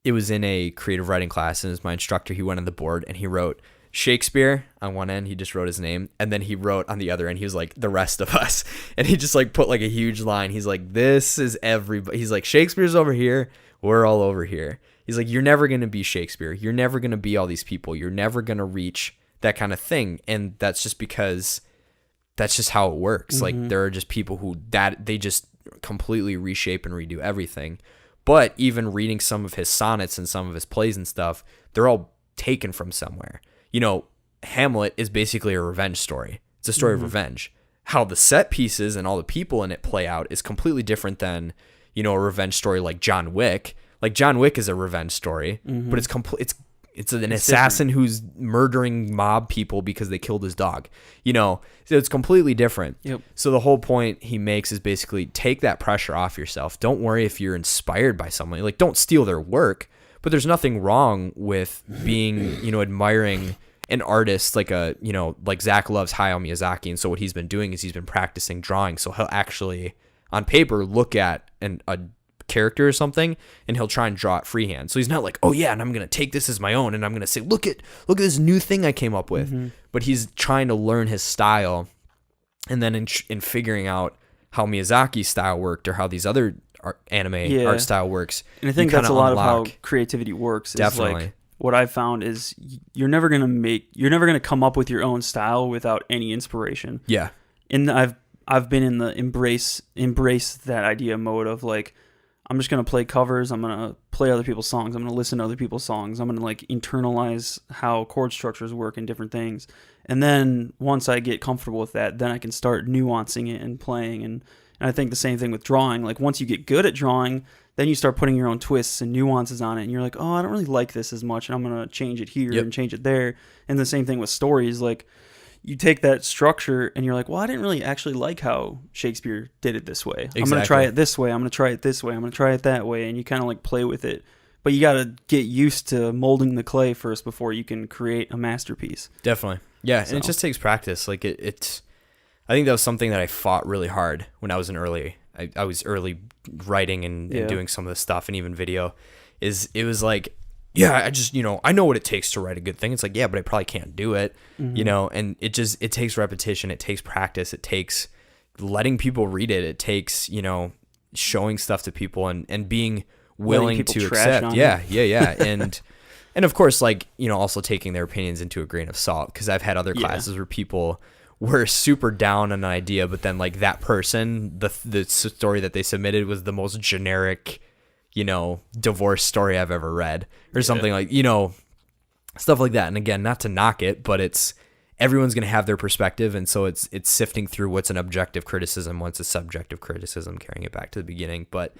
it was in a creative writing class, and as my instructor, he went on the board and he wrote Shakespeare on one end. He just wrote his name, and then he wrote on the other end, he was like, the rest of us, and he just like put like a huge line. He's like, this is everybody. He's like, Shakespeare's over here, we're all over here. He's like, you're never going to be Shakespeare, you're never going to be all these people, you're never going to reach that kind of thing. And that's just because that's just how it works. Like, there are just people who they just completely reshape and redo everything. But even reading some of his sonnets and some of his plays and stuff, they're all taken from somewhere. Hamlet is basically a revenge story. It's a story of revenge. How the set pieces and all the people in it play out is completely different than, a revenge story like John Wick. Like, John Wick is a revenge story, but it's an assassin who's murdering mob people because they killed his dog. So it's completely different. Yep. So the whole point he makes is basically take that pressure off yourself. Don't worry if you're inspired by someone. Like, don't steal their work. But there's nothing wrong with being, admiring an artist like like Zach loves Hayao Miyazaki. And so what he's been doing is he's been practicing drawing. So he'll actually, on paper, look at a character or something, and he'll try and draw it freehand. So he's not like, oh yeah, and I'm going to take this as my own, and I'm going to say, look at this new thing I came up with. But he's trying to learn his style. And then in figuring out how Miyazaki's style worked or how these other anime art style works. And I think that's a lot of how creativity works. Definitely. Like, what I've found is you're never going to come up with your own style without any inspiration. Yeah. And I've been in the embrace that idea mode of, like, I'm just going to play covers. I'm going to play other people's songs. I'm going to listen to other people's songs. I'm going to, like, internalize how chord structures work and different things. And then once I get comfortable with that, then I can start nuancing it and playing. And I think the same thing with drawing. Like, once you get good at drawing, then you start putting your own twists and nuances on it. And you're like, oh, I don't really like this as much. And I'm going to change it here and change it there. And the same thing with stories. Like, you take that structure and you're like, well, I didn't really actually like how Shakespeare did it this way. Exactly. I'm going to try it this way. I'm going to try it this way. I'm going to try it that way. And you kind of, like, play with it. But you got to get used to molding the clay first before you can create a masterpiece. Definitely. Yeah. So. And it just takes practice. Like, it's I think that was something that I fought really hard when I was I was early writing and doing some of this stuff, and even video. It was like, yeah, I just, I know what it takes to write a good thing. It's like, yeah, but I probably can't do it, and it takes repetition. It takes practice. It takes letting people read it. It takes, showing stuff to people and being willing to accept. Yeah. And of course, like, also taking their opinions into a grain of salt, because I've had other classes where people were super down on an idea, but then, like, that person, the story that they submitted was the most generic, divorce story I've ever read or something like, stuff like that. And again, not to knock it, but everyone's going to have their perspective. And so it's sifting through what's an objective criticism, what's a subjective criticism, carrying it back to the beginning. But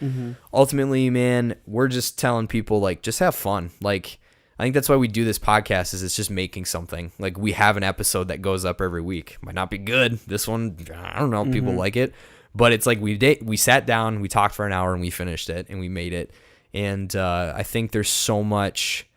ultimately, man, we're just telling people, like, just have fun. Like, I think that's why we do this podcast, is it's just making something. Like, we have an episode that goes up every week. Might not be good. This one, I don't know. People like it. But it's like we sat down, we talked for an hour, and we finished it, and we made it. And I think there's so much...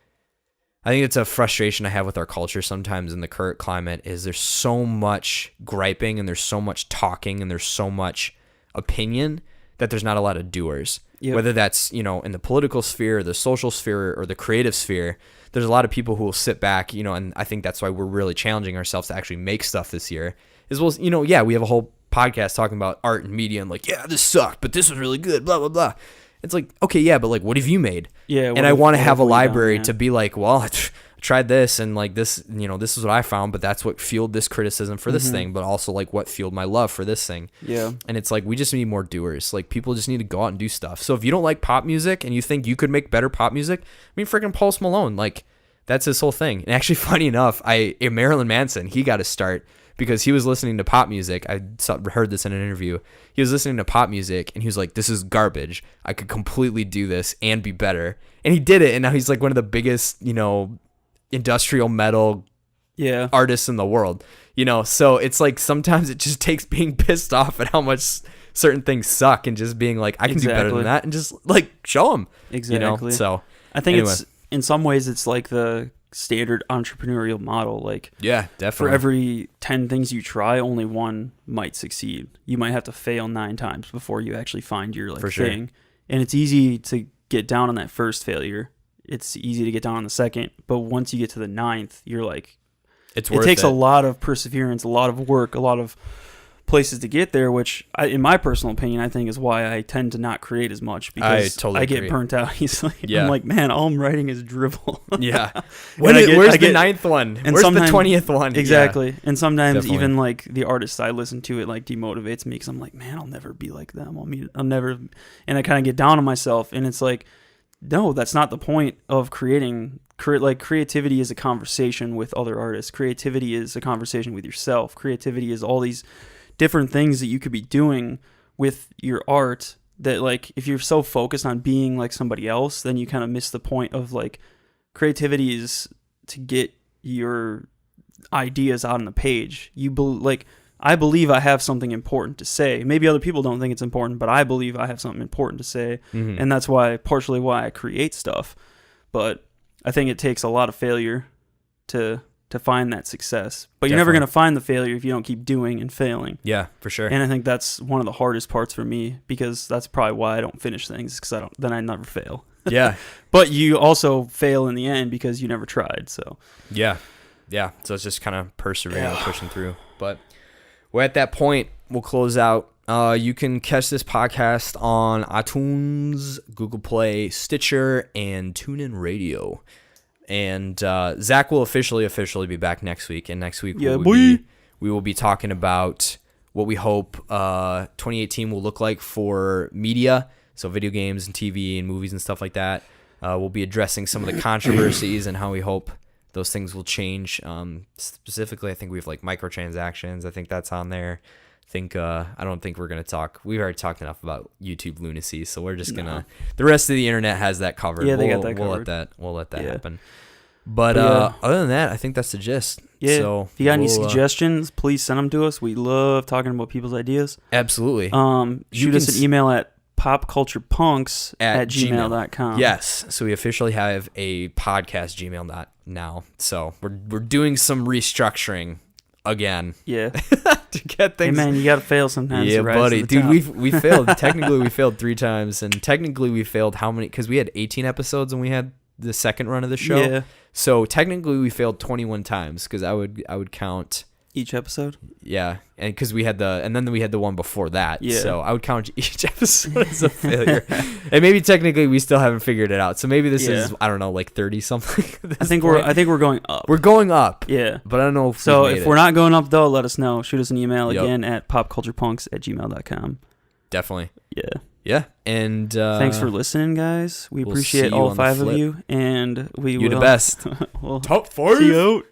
I think it's a frustration I have with our culture sometimes in the current climate, is there's so much griping, and there's so much talking, and there's so much opinion that there's not a lot of doers. Yep. Whether that's, in the political sphere, or the social sphere, or the creative sphere, there's a lot of people who will sit back, and I think that's why we're really challenging ourselves to actually make stuff this year. As well as, we have a whole podcast talking about art and media, and like, yeah, this sucked, but this was really good, blah, blah, blah. It's like, okay, yeah, but like, what have you made? Yeah. And I want to have a library to be like, well, I tried this, and like this, this is what I found, but that's what fueled this criticism for this thing, but also like what fueled my love for this thing. Yeah. And it's like, we just need more doers. Like, people just need to go out and do stuff. So if you don't like pop music and you think you could make better pop music, freaking Post Malone, like, that's his whole thing. And actually, funny enough, Marilyn Manson, he got to start because he was listening to pop music. I heard this in an interview. He was listening to pop music, and he was like, this is garbage. I could completely do this and be better. And he did it, and now he's like one of the biggest, industrial metal artists in the world. So it's like, sometimes it just takes being pissed off at how much certain things suck and just being like, I can do better than that, and just like show them. Exactly. So I think it's, in some ways, it's like the standard entrepreneurial model. Like, yeah, definitely. For every 10 things you try, only one might succeed. You might have to fail 9 times before you actually find your thing. And it's easy to get down on that first failure. It's easy to get down on the second, but once you get to the 9th, you're like, it takes a lot of perseverance, a lot of work, a lot of places to get there, which in my personal opinion, I think is why I tend to not create as much, because I get burnt out easily. Yeah. I'm like, man, all I'm writing is drivel. Yeah. Where's the 9th one? And where's the 20th one? Exactly. Yeah. And sometimes even like the artists I listen to, it like demotivates me, because I'm like, man, I'll never be like them. I'll never, and I kind of get down on myself, and it's like, no, that's not the point of creating. Like, creativity is a conversation with other artists. Creativity is a conversation with yourself. Creativity is all these different things that you could be doing with your art, that like, if you're so focused on being like somebody else, then you kind of miss the point of like, creativity is to get your ideas out on the page. I believe I have something important to say. Maybe other people don't think it's important, but I believe I have something important to say. And that's partially why I create stuff. But I think it takes a lot of failure to find that success. But you're never going to find the failure if you don't keep doing and failing. Yeah, for sure. And I think that's one of the hardest parts for me, because that's probably why I don't finish things, because then I never fail. Yeah. But you also fail in the end because you never tried. So yeah. So it's just kind of persevering and pushing through. But we're at that point. We'll close out. You can catch this podcast on iTunes, Google Play, Stitcher, and TuneIn Radio. And Zach will officially be back next week. And next week we will be talking about what we hope 2018 will look like for media. So video games and TV and movies and stuff like that. We'll be addressing some of the controversies and how we hope those things will change. Specifically, I think we have like microtransactions. I think that's on there. I don't think we're going to talk. We've already talked enough about YouTube lunacy, so we're just going to... The rest of the internet has that covered. Yeah, they got that covered. We'll let that happen. But other than that, I think that's the gist. Yeah, so if you got any suggestions, please send them to us. We love talking about people's ideas. Absolutely. Shoot us an email at popculturepunks@gmail.com. Yes, so we officially have a podcast Gmail now. So we're doing some restructuring again. Yeah. To get things. Hey man, you gotta fail sometimes. Yeah, buddy. Dude, we failed. Technically, we failed 3 times, and technically we failed how many? Because we had 18 episodes and we had the second run of the show. Yeah. So technically, we failed 21 times, because I would count each episode. Yeah, and because we had then we had the one before that. Yeah. So I would count each episode as a failure. And maybe technically we still haven't figured it out. So maybe this is, I don't know, like 30 something. I think we're going up. We're going up. Yeah. But I don't know if we're not going up though, let us know. Shoot us an email again at popculturepunks@gmail.com. Definitely. Yeah. Yeah, and Thanks for listening, guys. We we'll appreciate see you all on the 5 of flip. you, and we You will. the best. We'll Top 5. see you out.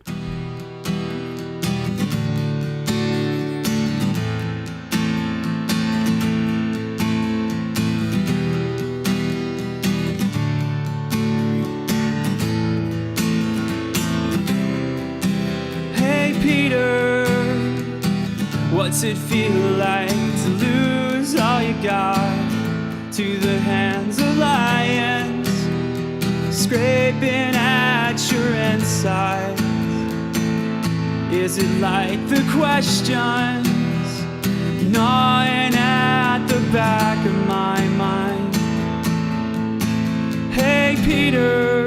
Hey Peter, what's it feel like to lose all you got to the hands of lions, scraping at your insides? Is it like the questions gnawing at the back of my mind? Hey Peter,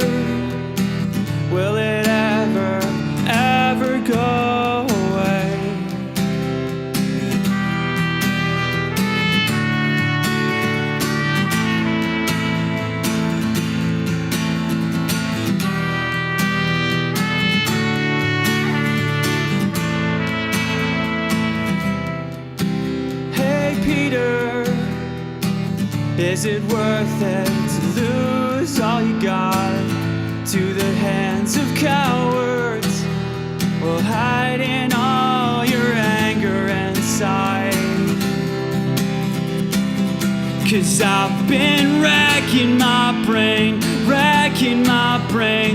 will it ever go away? Hey Peter, is it worth it to lose all you got to the hands of cowards? Well, hiding all your anger inside. 'Cause I've been racking my brain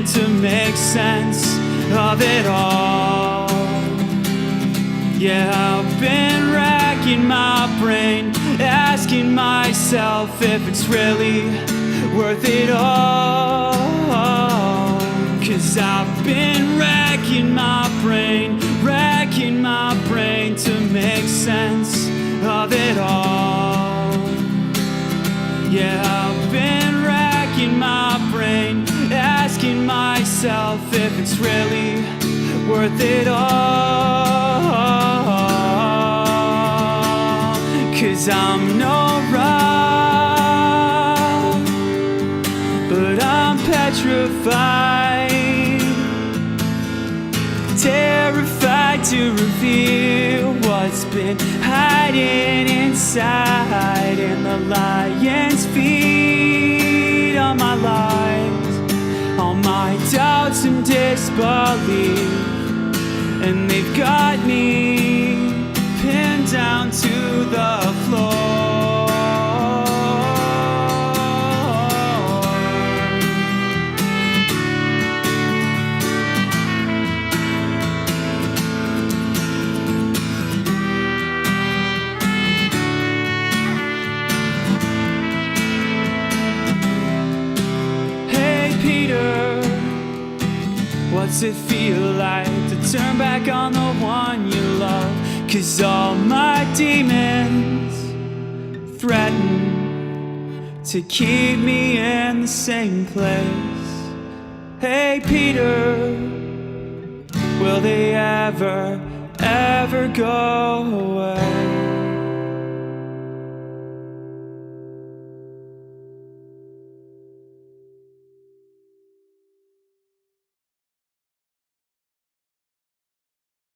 to make sense of it all. Yeah, I've been racking my brain, asking myself if it's really worth it all. 'Cause I've been racking my brain to make sense of it all. Yeah, I've been racking my brain, asking myself if it's really worth it all. 'Cause I'm no rock, but I'm petrified, terrified to reveal what's been hiding inside, and the lions feed on my lies, on my doubts and disbelief, and they've got me pinned down to the floor. What's it feel like to turn back on the one you love? 'Cause all my demons threaten to keep me in the same place. Hey Peter, will they ever go away?